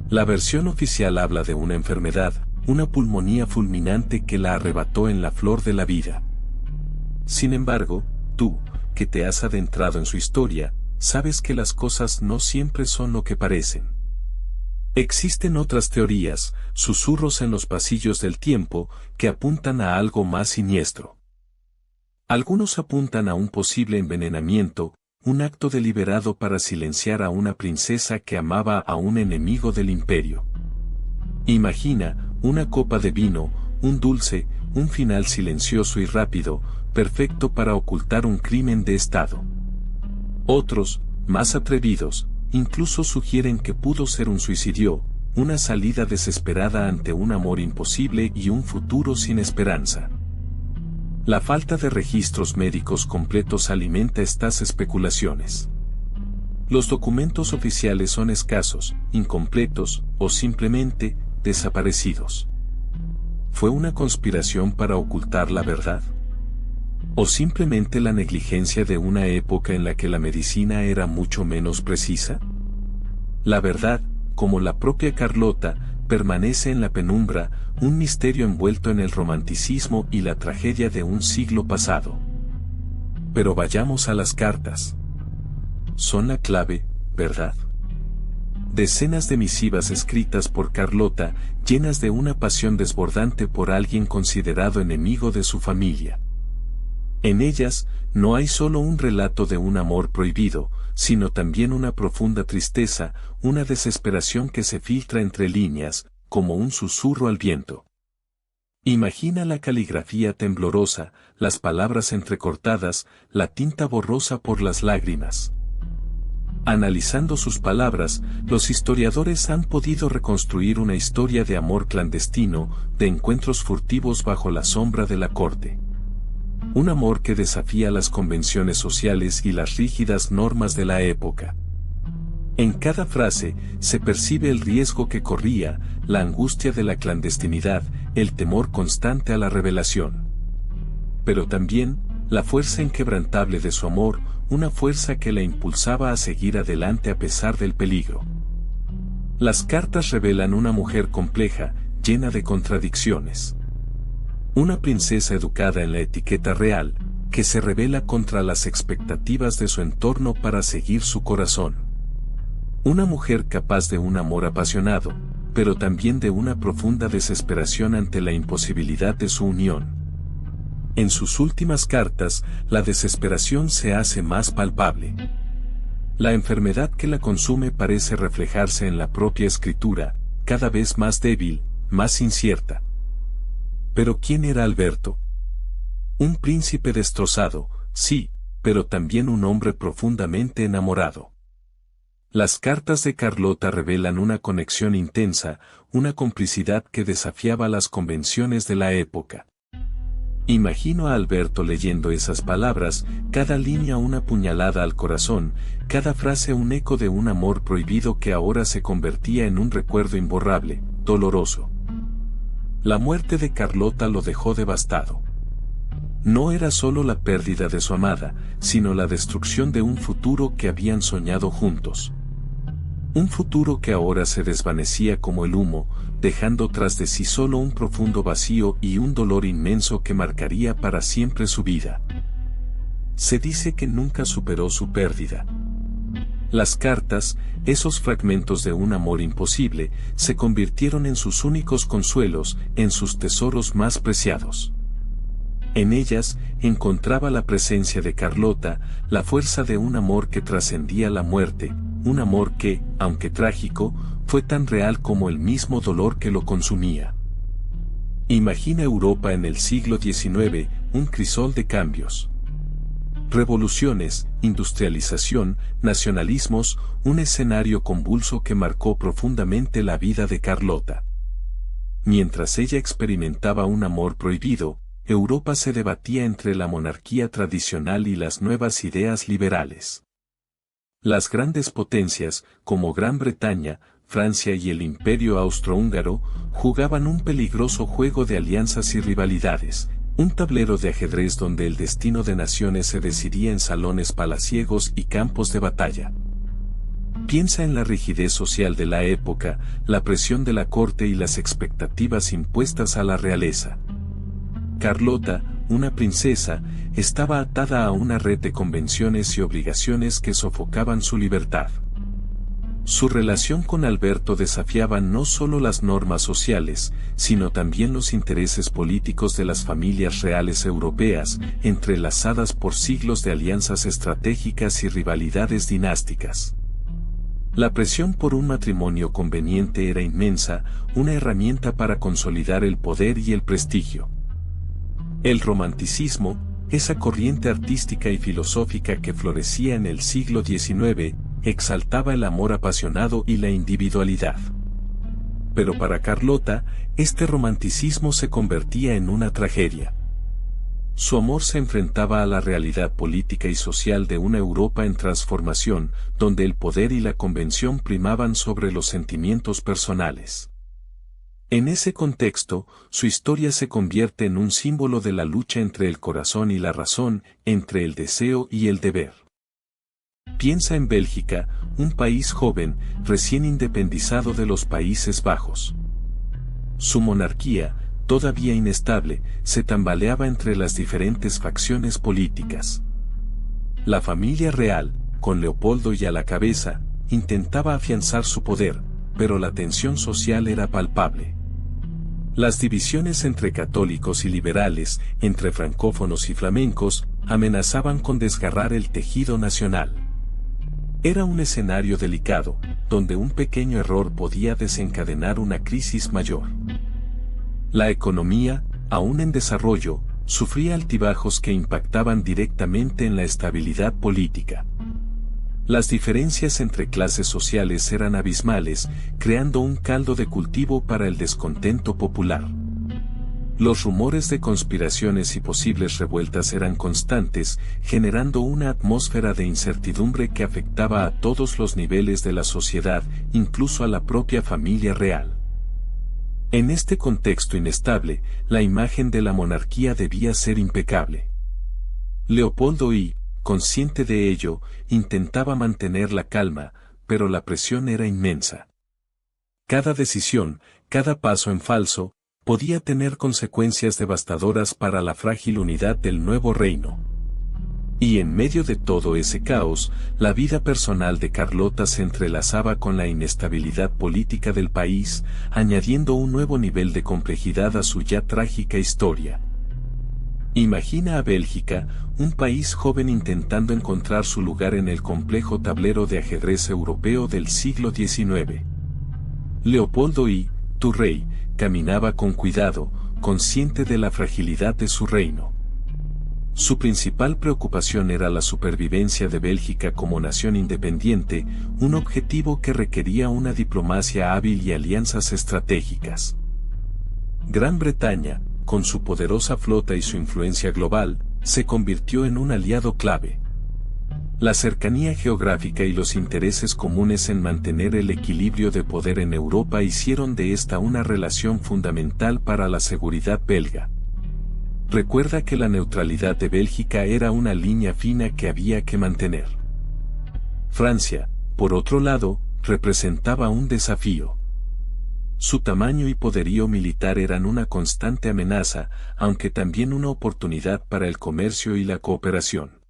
La versión oficial habla de una enfermedad, una pulmonía fulminante que la arrebató en la flor de la vida. Sin embargo, tú, que te has adentrado en su historia, sabes que las cosas no siempre son lo que parecen. Existen otras teorías, susurros en los pasillos del tiempo, que apuntan a algo más siniestro. Algunos apuntan a un posible envenenamiento, un acto deliberado para silenciar a una princesa que amaba a un enemigo del imperio. Imagina, una copa de vino, un dulce, un final silencioso y rápido, perfecto para ocultar un crimen de Estado. Otros, más atrevidos, incluso sugieren que pudo ser un suicidio, una salida desesperada ante un amor imposible y un futuro sin esperanza. La falta de registros médicos completos alimenta estas especulaciones. Los documentos oficiales son escasos, incompletos o simplemente desaparecidos. ¿Fue una conspiración para ocultar la verdad? ¿O simplemente la negligencia de una época en la que la medicina era mucho menos precisa? La verdad, como la propia Carlota, permanece en la penumbra, un misterio envuelto en el romanticismo y la tragedia de un siglo pasado. Pero vayamos a las cartas. Son la clave, ¿verdad? Decenas de misivas escritas por Carlota, llenas de una pasión desbordante por alguien considerado enemigo de su familia. En ellas, no hay solo un relato de un amor prohibido, sino también una profunda tristeza, una desesperación que se filtra entre líneas, como un susurro al viento. Imagina la caligrafía temblorosa, las palabras entrecortadas, la tinta borrosa por las lágrimas. Analizando sus palabras, los historiadores han podido reconstruir una historia de amor clandestino, de encuentros furtivos bajo la sombra de la corte. Un amor que desafía las convenciones sociales y las rígidas normas de la época. En cada frase, se percibe el riesgo que corría, la angustia de la clandestinidad, el temor constante a la revelación. Pero también, la fuerza inquebrantable de su amor, una fuerza que la impulsaba a seguir adelante a pesar del peligro. Las cartas revelan una mujer compleja, llena de contradicciones. Una princesa educada en la etiqueta real, que se rebela contra las expectativas de su entorno para seguir su corazón. Una mujer capaz de un amor apasionado, pero también de una profunda desesperación ante la imposibilidad de su unión. En sus últimas cartas, la desesperación se hace más palpable. La enfermedad que la consume parece reflejarse en la propia escritura, cada vez más débil, más incierta. Pero ¿quién era Alberto? Un príncipe destrozado, sí, pero también un hombre profundamente enamorado. Las cartas de Carlota revelan una conexión intensa, una complicidad que desafiaba las convenciones de la época. Imagino a Alberto leyendo esas palabras, cada línea una puñalada al corazón, cada frase un eco de un amor prohibido que ahora se convertía en un recuerdo imborrable, doloroso. La muerte de Carlota lo dejó devastado. No era solo la pérdida de su amada, sino la destrucción de un futuro que habían soñado juntos. Un futuro que ahora se desvanecía como el humo, dejando tras de sí solo un profundo vacío y un dolor inmenso que marcaría para siempre su vida. Se dice que nunca superó su pérdida. Las cartas, esos fragmentos de un amor imposible, se convirtieron en sus únicos consuelos, en sus tesoros más preciados. En ellas, encontraba la presencia de Carlota, la fuerza de un amor que trascendía la muerte, un amor que, aunque trágico, fue tan real como el mismo dolor que lo consumía. Imagina Europa en el siglo XIX, un crisol de cambios. Revoluciones, industrialización, nacionalismos, un escenario convulso que marcó profundamente la vida de Carlota. Mientras ella experimentaba un amor prohibido, Europa se debatía entre la monarquía tradicional y las nuevas ideas liberales. Las grandes potencias, como Gran Bretaña, Francia y el Imperio Austrohúngaro, jugaban un peligroso juego de alianzas y rivalidades, un tablero de ajedrez donde el destino de naciones se decidía en salones palaciegos y campos de batalla. Piensa en la rigidez social de la época, la presión de la corte y las expectativas impuestas a la realeza. Carlota, una princesa, estaba atada a una red de convenciones y obligaciones que sofocaban su libertad. Su relación con Alberto desafiaba no solo las normas sociales, sino también los intereses políticos de las familias reales europeas, entrelazadas por siglos de alianzas estratégicas y rivalidades dinásticas. La presión por un matrimonio conveniente era inmensa, una herramienta para consolidar el poder y el prestigio. El romanticismo, esa corriente artística y filosófica que florecía en el siglo XIX, exaltaba el amor apasionado y la individualidad. Pero para Carlota, este romanticismo se convertía en una tragedia. Su amor se enfrentaba a la realidad política y social de una Europa en transformación, donde el poder y la convención primaban sobre los sentimientos personales. En ese contexto, su historia se convierte en un símbolo de la lucha entre el corazón y la razón, entre el deseo y el deber. Piensa en Bélgica, un país joven, recién independizado de los Países Bajos. Su monarquía, todavía inestable, se tambaleaba entre las diferentes facciones políticas. La familia real, con Leopoldo y a la cabeza, intentaba afianzar su poder, pero la tensión social era palpable. Las divisiones entre católicos y liberales, entre francófonos y flamencos, amenazaban con desgarrar el tejido nacional. Era un escenario delicado, donde un pequeño error podía desencadenar una crisis mayor. La economía, aún en desarrollo, sufría altibajos que impactaban directamente en la estabilidad política. Las diferencias entre clases sociales eran abismales, creando un caldo de cultivo para el descontento popular. Los rumores de conspiraciones y posibles revueltas eran constantes, generando una atmósfera de incertidumbre que afectaba a todos los niveles de la sociedad, incluso a la propia familia real. En este contexto inestable, la imagen de la monarquía debía ser impecable. Leopoldo I, consciente de ello, intentaba mantener la calma, pero la presión era inmensa. Cada decisión, cada paso en falso, podía tener consecuencias devastadoras para la frágil unidad del nuevo reino. Y en medio de todo ese caos, la vida personal de Carlota se entrelazaba con la inestabilidad política del país, añadiendo un nuevo nivel de complejidad a su ya trágica historia. Imagina a Bélgica, un país joven intentando encontrar su lugar en el complejo tablero de ajedrez europeo del siglo XIX. Leopoldo I, tu rey, caminaba con cuidado, consciente de la fragilidad de su reino. Su principal preocupación era la supervivencia de Bélgica como nación independiente, un objetivo que requería una diplomacia hábil y alianzas estratégicas. Gran Bretaña, con su poderosa flota y su influencia global, se convirtió en un aliado clave. La cercanía geográfica y los intereses comunes en mantener el equilibrio de poder en Europa hicieron de esta una relación fundamental para la seguridad belga. Recuerda que la neutralidad de Bélgica era una línea fina que había que mantener. Francia, por otro lado, representaba un desafío. Su tamaño y poderío militar eran una constante amenaza, aunque también una oportunidad para el comercio y la cooperación.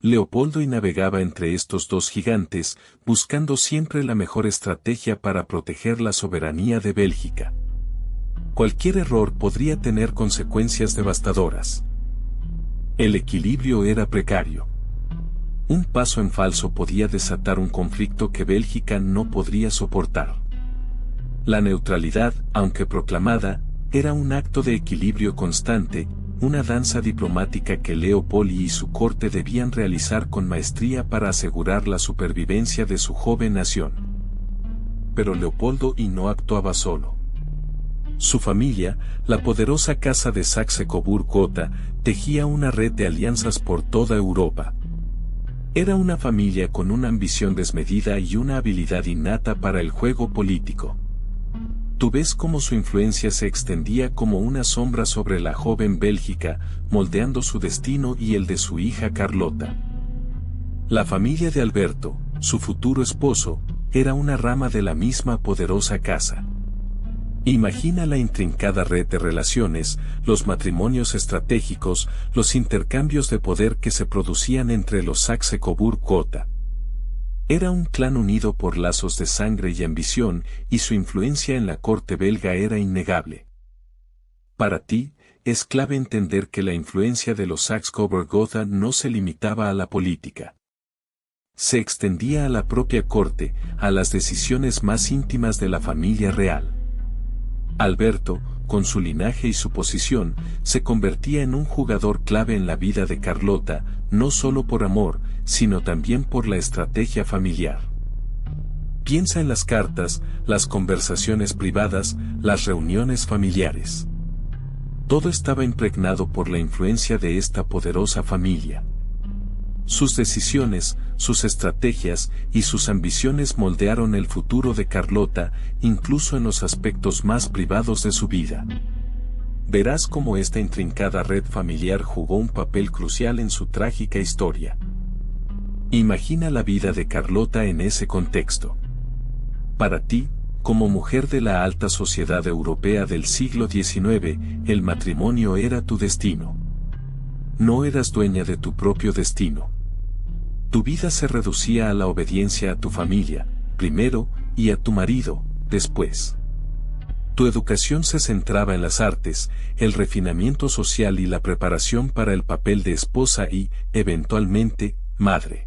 Leopoldo I navegaba entre estos dos gigantes, buscando siempre la mejor estrategia para proteger la soberanía de Bélgica. Cualquier error podría tener consecuencias devastadoras. El equilibrio era precario. Un paso en falso podía desatar un conflicto que Bélgica no podría soportar. La neutralidad, aunque proclamada, era un acto de equilibrio constante, una danza diplomática que Leopoldo y su corte debían realizar con maestría para asegurar la supervivencia de su joven nación. Pero Leopoldo I no actuaba solo. Su familia, la poderosa casa de Saxe-Coburg-Gotha, tejía una red de alianzas por toda Europa. Era una familia con una ambición desmedida y una habilidad innata para el juego político. Tú ves cómo su influencia se extendía como una sombra sobre la joven Bélgica, moldeando su destino y el de su hija Carlota. La familia de Alberto, su futuro esposo, era una rama de la misma poderosa casa. Imagina la intrincada red de relaciones, los matrimonios estratégicos, los intercambios de poder que se producían entre los Saxe-Coburg-Gotha. Era un clan unido por lazos de sangre y ambición, y su influencia en la corte belga era innegable. Para ti, es clave entender que la influencia de los Saxe-Coburg-Gotha no se limitaba a la política. Se extendía a la propia corte, a las decisiones más íntimas de la familia real. Alberto, con su linaje y su posición, se convertía en un jugador clave en la vida de Carlota, no solo por amor, sino también por la estrategia familiar. Piensa en las cartas, las conversaciones privadas, las reuniones familiares. Todo estaba impregnado por la influencia de esta poderosa familia. Sus decisiones, sus estrategias y sus ambiciones moldearon el futuro de Carlota, incluso en los aspectos más privados de su vida. Verás cómo esta intrincada red familiar jugó un papel crucial en su trágica historia. Imagina la vida de Carlota en ese contexto. Para ti, como mujer de la alta sociedad europea del siglo XIX, el matrimonio era tu destino. No eras dueña de tu propio destino. Tu vida se reducía a la obediencia a tu familia, primero, y a tu marido, después. Tu educación se centraba en las artes, el refinamiento social y la preparación para el papel de esposa y, eventualmente, madre.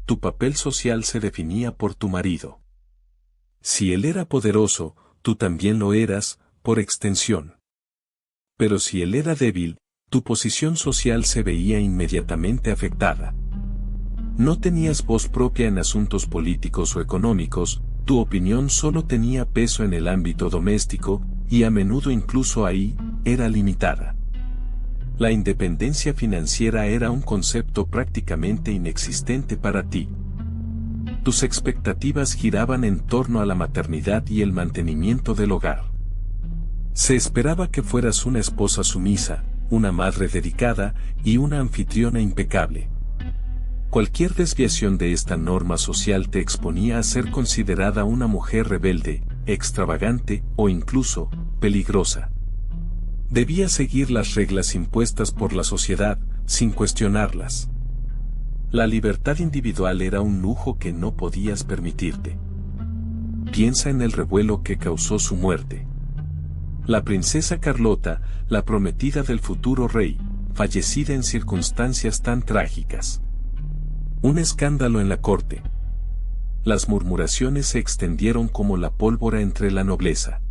Tu papel social se definía por tu marido. Si él era poderoso, tú también lo eras, por extensión. Pero si él era débil, tu posición social se veía inmediatamente afectada. No tenías voz propia en asuntos políticos o económicos, tu opinión solo tenía peso en el ámbito doméstico, y a menudo incluso ahí, era limitada. La independencia financiera era un concepto prácticamente inexistente para ti. Tus expectativas giraban en torno a la maternidad y el mantenimiento del hogar. Se esperaba que fueras una esposa sumisa, una madre dedicada y una anfitriona impecable. Cualquier desviación de esta norma social te exponía a ser considerada una mujer rebelde, extravagante o incluso peligrosa. Debías seguir las reglas impuestas por la sociedad, sin cuestionarlas. La libertad individual era un lujo que no podías permitirte. Piensa en el revuelo que causó su muerte. La princesa Carlota, la prometida del futuro rey, fallecida en circunstancias tan trágicas. Un escándalo en la corte. Las murmuraciones se extendieron como la pólvora entre la nobleza.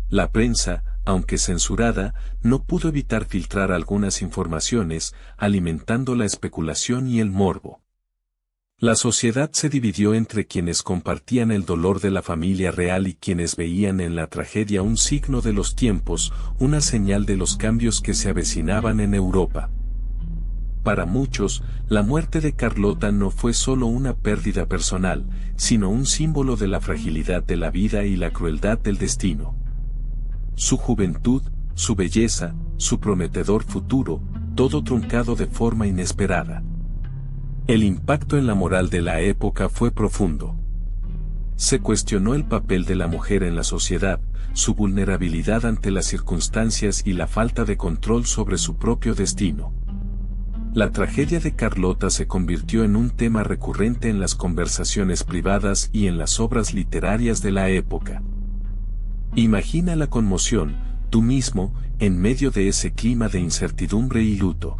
La prensa, aunque censurada, no pudo evitar filtrar algunas informaciones, alimentando la especulación y el morbo. La sociedad se dividió entre quienes compartían el dolor de la familia real y quienes veían en la tragedia un signo de los tiempos, una señal de los cambios que se avecinaban en Europa. Para muchos, la muerte de Carlota no fue solo una pérdida personal, sino un símbolo de la fragilidad de la vida y la crueldad del destino. Su juventud, su belleza, su prometedor futuro, todo truncado de forma inesperada. El impacto en la moral de la época fue profundo. Se cuestionó el papel de la mujer en la sociedad, su vulnerabilidad ante las circunstancias y la falta de control sobre su propio destino. La tragedia de Carlota se convirtió en un tema recurrente en las conversaciones privadas y en las obras literarias de la época. Imagina la conmoción, tú mismo, en medio de ese clima de incertidumbre y luto.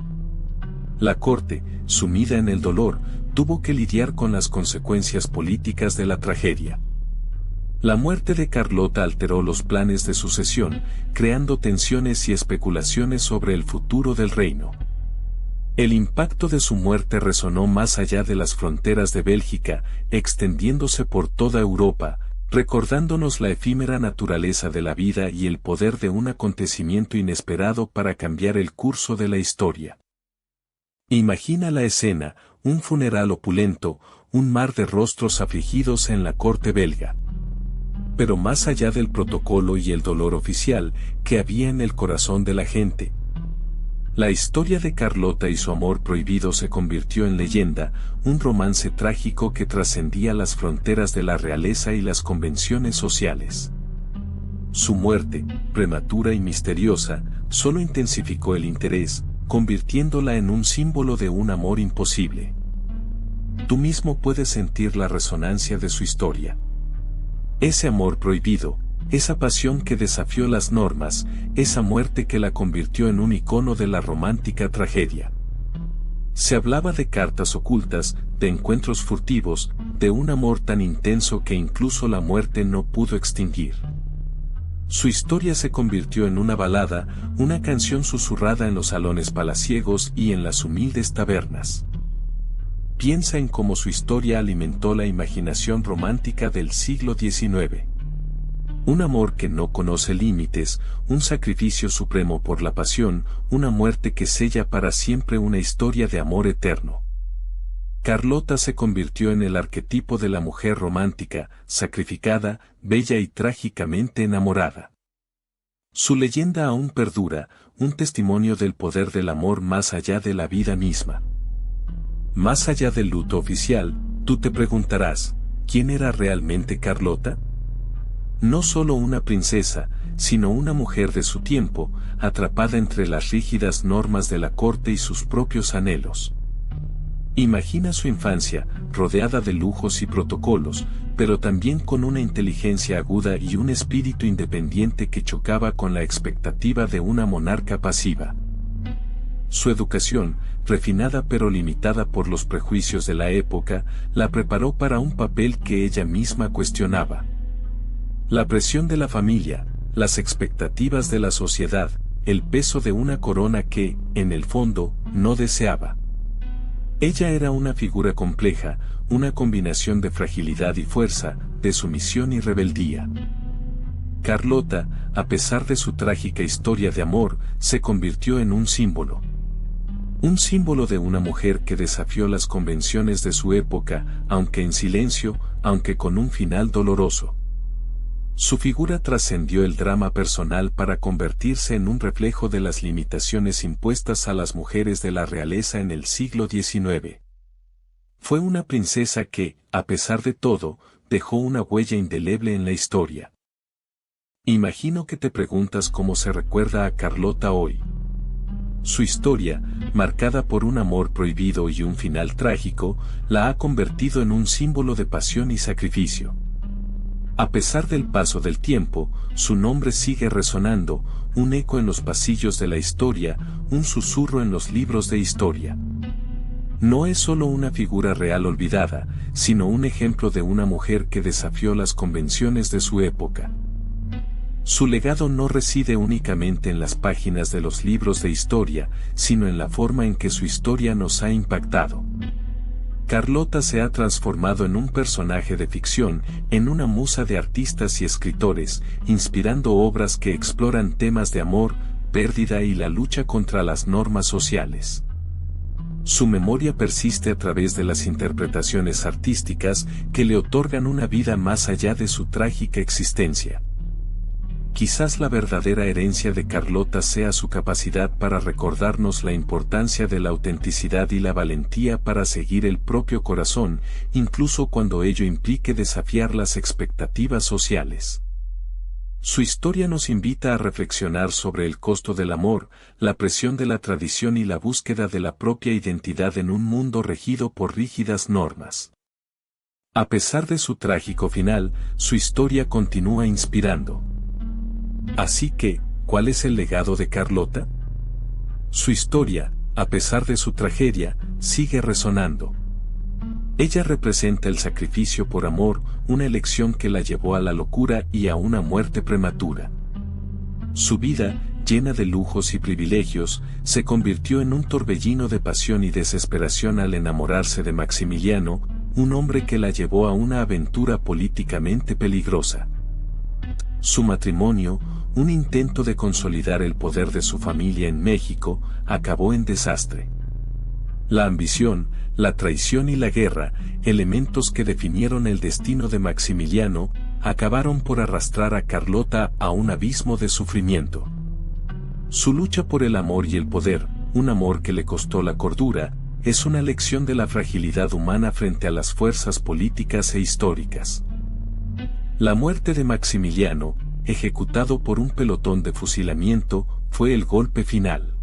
La corte, sumida en el dolor, tuvo que lidiar con las consecuencias políticas de la tragedia. La muerte de Carlota alteró los planes de sucesión, creando tensiones y especulaciones sobre el futuro del reino. El impacto de su muerte resonó más allá de las fronteras de Bélgica, extendiéndose por toda Europa, recordándonos la efímera naturaleza de la vida y el poder de un acontecimiento inesperado para cambiar el curso de la historia. Imagina la escena, un funeral opulento, un mar de rostros afligidos en la corte belga. Pero más allá del protocolo y el dolor oficial que había en el corazón de la gente, la historia de Carlota y su amor prohibido se convirtió en leyenda, un romance trágico que trascendía las fronteras de la realeza y las convenciones sociales. Su muerte, prematura y misteriosa, solo intensificó el interés, convirtiéndola en un símbolo de un amor imposible. Tú mismo puedes sentir la resonancia de su historia. Ese amor prohibido, esa pasión que desafió las normas, esa muerte que la convirtió en un icono de la romántica tragedia. Se hablaba de cartas ocultas, de encuentros furtivos, de un amor tan intenso que incluso la muerte no pudo extinguir. Su historia se convirtió en una balada, una canción susurrada en los salones palaciegos y en las humildes tabernas. Piensa en cómo su historia alimentó la imaginación romántica del siglo XIX. Un amor que no conoce límites, un sacrificio supremo por la pasión, una muerte que sella para siempre una historia de amor eterno. Carlota se convirtió en el arquetipo de la mujer romántica, sacrificada, bella y trágicamente enamorada. Su leyenda aún perdura, un testimonio del poder del amor más allá de la vida misma. Más allá del luto oficial, tú te preguntarás, ¿quién era realmente Carlota? No solo una princesa, sino una mujer de su tiempo, atrapada entre las rígidas normas de la corte y sus propios anhelos. Imagina su infancia, rodeada de lujos y protocolos, pero también con una inteligencia aguda y un espíritu independiente que chocaba con la expectativa de una monarca pasiva. Su educación, refinada pero limitada por los prejuicios de la época, la preparó para un papel que ella misma cuestionaba. La presión de la familia, las expectativas de la sociedad, el peso de una corona que, en el fondo, no deseaba. Ella era una figura compleja, una combinación de fragilidad y fuerza, de sumisión y rebeldía. Carlota, a pesar de su trágica historia de amor, se convirtió en un símbolo. Un símbolo de una mujer que desafió las convenciones de su época, aunque en silencio, aunque con un final doloroso. Su figura trascendió el drama personal para convertirse en un reflejo de las limitaciones impuestas a las mujeres de la realeza en el siglo XIX. Fue una princesa que, a pesar de todo, dejó una huella indeleble en la historia. Imagino que te preguntas cómo se recuerda a Carlota hoy. Su historia, marcada por un amor prohibido y un final trágico, la ha convertido en un símbolo de pasión y sacrificio. A pesar del paso del tiempo, su nombre sigue resonando, un eco en los pasillos de la historia, un susurro en los libros de historia. No es solo una figura real olvidada, sino un ejemplo de una mujer que desafió las convenciones de su época. Su legado no reside únicamente en las páginas de los libros de historia, sino en la forma en que su historia nos ha impactado. Carlota se ha transformado en un personaje de ficción, en una musa de artistas y escritores, inspirando obras que exploran temas de amor, pérdida y la lucha contra las normas sociales. Su memoria persiste a través de las interpretaciones artísticas que le otorgan una vida más allá de su trágica existencia. Quizás la verdadera herencia de Carlota sea su capacidad para recordarnos la importancia de la autenticidad y la valentía para seguir el propio corazón, incluso cuando ello implique desafiar las expectativas sociales. Su historia nos invita a reflexionar sobre el costo del amor, la presión de la tradición y la búsqueda de la propia identidad en un mundo regido por rígidas normas. A pesar de su trágico final, su historia continúa inspirando. Así que, ¿cuál es el legado de Carlota? Su historia, a pesar de su tragedia, sigue resonando. Ella representa el sacrificio por amor, una elección que la llevó a la locura y a una muerte prematura. Su vida, llena de lujos y privilegios, se convirtió en un torbellino de pasión y desesperación al enamorarse de Maximiliano, un hombre que la llevó a una aventura políticamente peligrosa. Su matrimonio, un intento de consolidar el poder de su familia en México, acabó en desastre. La ambición, la traición y la guerra, elementos que definieron el destino de Maximiliano, acabaron por arrastrar a Carlota a un abismo de sufrimiento. Su lucha por el amor y el poder, un amor que le costó la cordura, es una lección de la fragilidad humana frente a las fuerzas políticas e históricas. La muerte de Maximiliano, ejecutado por un pelotón de fusilamiento, fue el golpe final.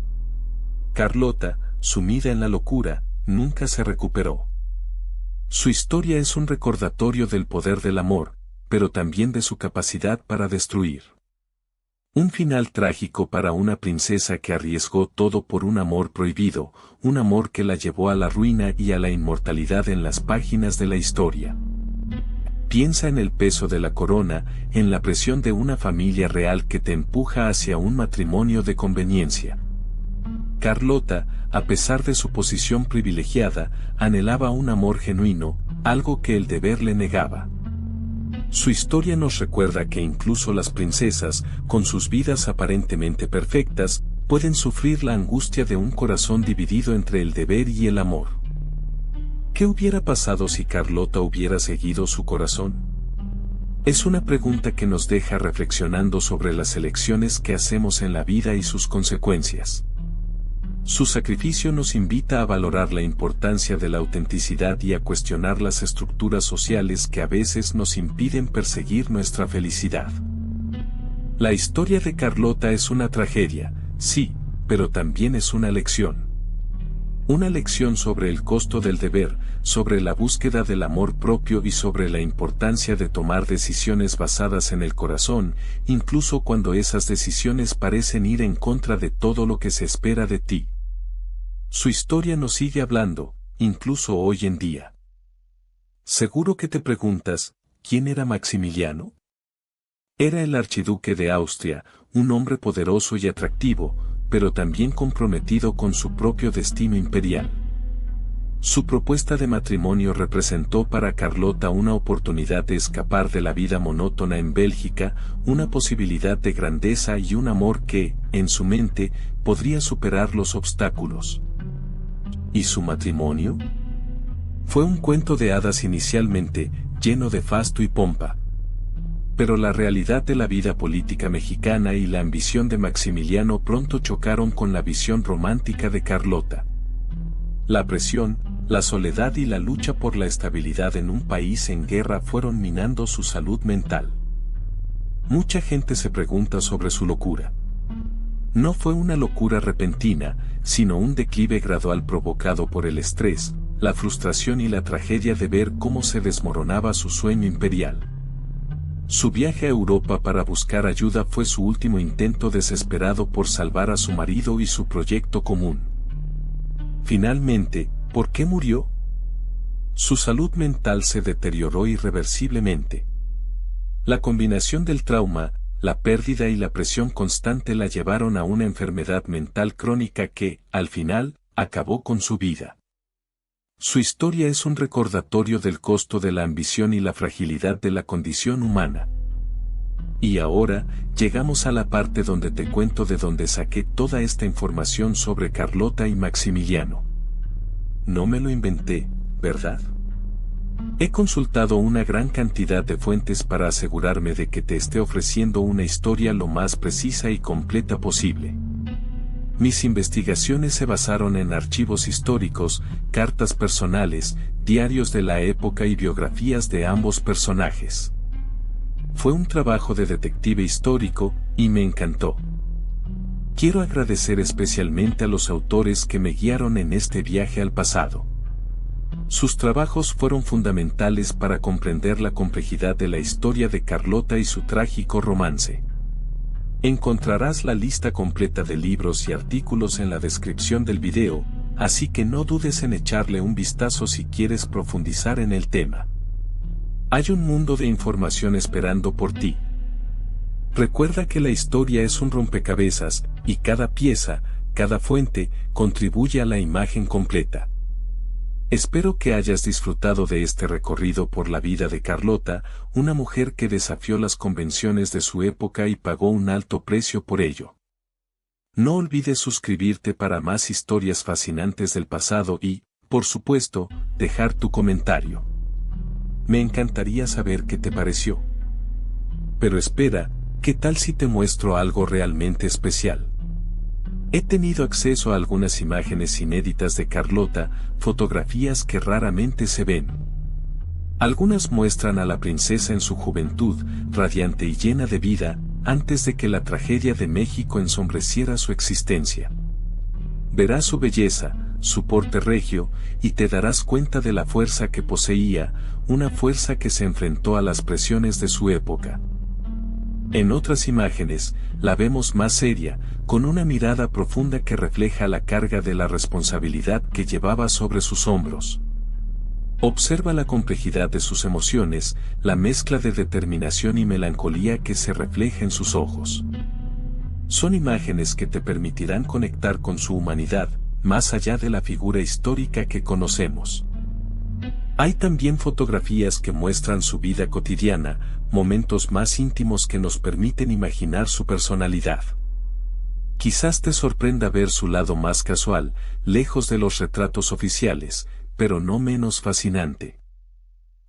Carlota, sumida en la locura, nunca se recuperó. Su historia es un recordatorio del poder del amor, pero también de su capacidad para destruir. Un final trágico para una princesa que arriesgó todo por un amor prohibido, un amor que la llevó a la ruina y a la inmortalidad en las páginas de la historia. Piensa en el peso de la corona, en la presión de una familia real que te empuja hacia un matrimonio de conveniencia. Carlota, a pesar de su posición privilegiada, anhelaba un amor genuino, algo que el deber le negaba. Su historia nos recuerda que incluso las princesas, con sus vidas aparentemente perfectas, pueden sufrir la angustia de un corazón dividido entre el deber y el amor. ¿Qué hubiera pasado si Carlota hubiera seguido su corazón? Es una pregunta que nos deja reflexionando sobre las elecciones que hacemos en la vida y sus consecuencias. Su sacrificio nos invita a valorar la importancia de la autenticidad y a cuestionar las estructuras sociales que a veces nos impiden perseguir nuestra felicidad. La historia de Carlota es una tragedia, sí, pero también es una lección. Una lección sobre el costo del deber, sobre la búsqueda del amor propio y sobre la importancia de tomar decisiones basadas en el corazón, incluso cuando esas decisiones parecen ir en contra de todo lo que se espera de ti. Su historia nos sigue hablando, incluso hoy en día. Seguro que te preguntas, ¿quién era Maximiliano? Era el archiduque de Austria, un hombre poderoso y atractivo, pero también comprometido con su propio destino imperial. Su propuesta de matrimonio representó para Carlota una oportunidad de escapar de la vida monótona en Bélgica, una posibilidad de grandeza y un amor que, en su mente, podría superar los obstáculos. ¿Y su matrimonio? Fue un cuento de hadas inicialmente, lleno de fasto y pompa. Pero la realidad de la vida política mexicana y la ambición de Maximiliano pronto chocaron con la visión romántica de Carlota. La presión, la soledad y la lucha por la estabilidad en un país en guerra fueron minando su salud mental. Mucha gente se pregunta sobre su locura. No fue una locura repentina, sino un declive gradual provocado por el estrés, la frustración y la tragedia de ver cómo se desmoronaba su sueño imperial. Su viaje a Europa para buscar ayuda fue su último intento desesperado por salvar a su marido y su proyecto común. Finalmente, ¿por qué murió? Su salud mental se deterioró irreversiblemente. La combinación del trauma, la pérdida y la presión constante la llevaron a una enfermedad mental crónica que, al final, acabó con su vida. Su historia es un recordatorio del costo de la ambición y la fragilidad de la condición humana. Y ahora, llegamos a la parte donde te cuento de dónde saqué toda esta información sobre Carlota y Maximiliano. No me lo inventé, ¿verdad? He consultado una gran cantidad de fuentes para asegurarme de que te esté ofreciendo una historia lo más precisa y completa posible. Mis investigaciones se basaron en archivos históricos, cartas personales, diarios de la época y biografías de ambos personajes. Fue un trabajo de detective histórico, y me encantó. Quiero agradecer especialmente a los autores que me guiaron en este viaje al pasado. Sus trabajos fueron fundamentales para comprender la complejidad de la historia de Carlota y su trágico romance. Encontrarás la lista completa de libros y artículos en la descripción del video, así que no dudes en echarle un vistazo si quieres profundizar en el tema. Hay un mundo de información esperando por ti. Recuerda que la historia es un rompecabezas, y cada pieza, cada fuente, contribuye a la imagen completa. Espero que hayas disfrutado de este recorrido por la vida de Carlota, una mujer que desafió las convenciones de su época y pagó un alto precio por ello. No olvides suscribirte para más historias fascinantes del pasado y, por supuesto, dejar tu comentario. Me encantaría saber qué te pareció. Pero espera, ¿qué tal si te muestro algo realmente especial? He tenido acceso a algunas imágenes inéditas de Carlota, fotografías que raramente se ven. Algunas muestran a la princesa en su juventud, radiante y llena de vida, antes de que la tragedia de México ensombreciera su existencia. Verás su belleza, su porte regio, y te darás cuenta de la fuerza que poseía, una fuerza que se enfrentó a las presiones de su época. En otras imágenes, la vemos más seria, con una mirada profunda que refleja la carga de la responsabilidad que llevaba sobre sus hombros. Observa la complejidad de sus emociones, la mezcla de determinación y melancolía que se refleja en sus ojos. Son imágenes que te permitirán conectar con su humanidad, más allá de la figura histórica que conocemos. Hay también fotografías que muestran su vida cotidiana, momentos más íntimos que nos permiten imaginar su personalidad. Quizás te sorprenda ver su lado más casual, lejos de los retratos oficiales, pero no menos fascinante.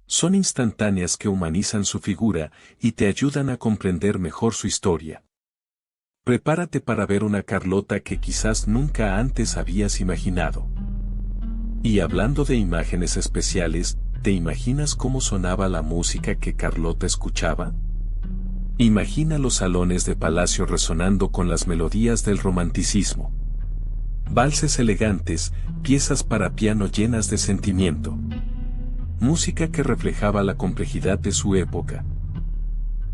Son instantáneas que humanizan su figura y te ayudan a comprender mejor su historia. Prepárate para ver una Carlota que quizás nunca antes habías imaginado. Y hablando de imágenes especiales, ¿te imaginas cómo sonaba la música que Carlota escuchaba? Imagina los salones de palacio resonando con las melodías del romanticismo. Valses elegantes, piezas para piano llenas de sentimiento. Música que reflejaba la complejidad de su época.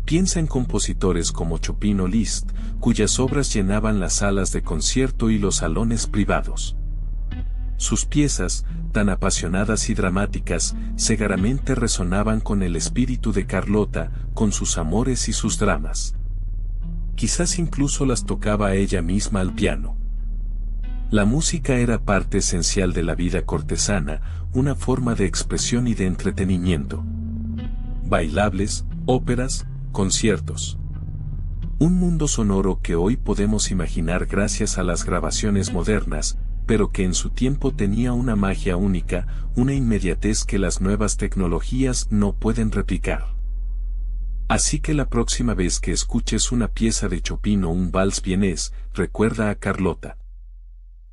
Piensa en compositores como Chopin o Liszt, cuyas obras llenaban las salas de concierto y los salones privados. Sus piezas, tan apasionadas y dramáticas, cegaramente resonaban con el espíritu de Carlota, con sus amores y sus dramas. Quizás incluso las tocaba ella misma al piano. La música era parte esencial de la vida cortesana, una forma de expresión y de entretenimiento. Bailables, óperas, conciertos. Un mundo sonoro que hoy podemos imaginar gracias a las grabaciones modernas, pero que en su tiempo tenía una magia única, una inmediatez que las nuevas tecnologías no pueden replicar. Así que la próxima vez que escuches una pieza de Chopin o un vals vienés, recuerda a Carlota.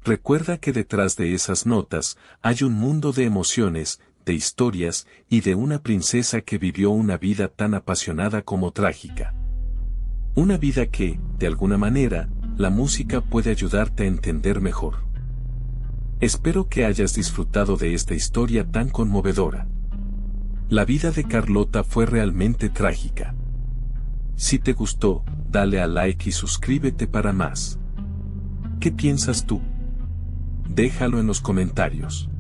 Recuerda que detrás de esas notas hay un mundo de emociones, de historias y de una princesa que vivió una vida tan apasionada como trágica. Una vida que, de alguna manera, la música puede ayudarte a entender mejor. Espero que hayas disfrutado de esta historia tan conmovedora. La vida de Carlota fue realmente trágica. Si te gustó, dale a like y suscríbete para más. ¿Qué piensas tú? Déjalo en los comentarios.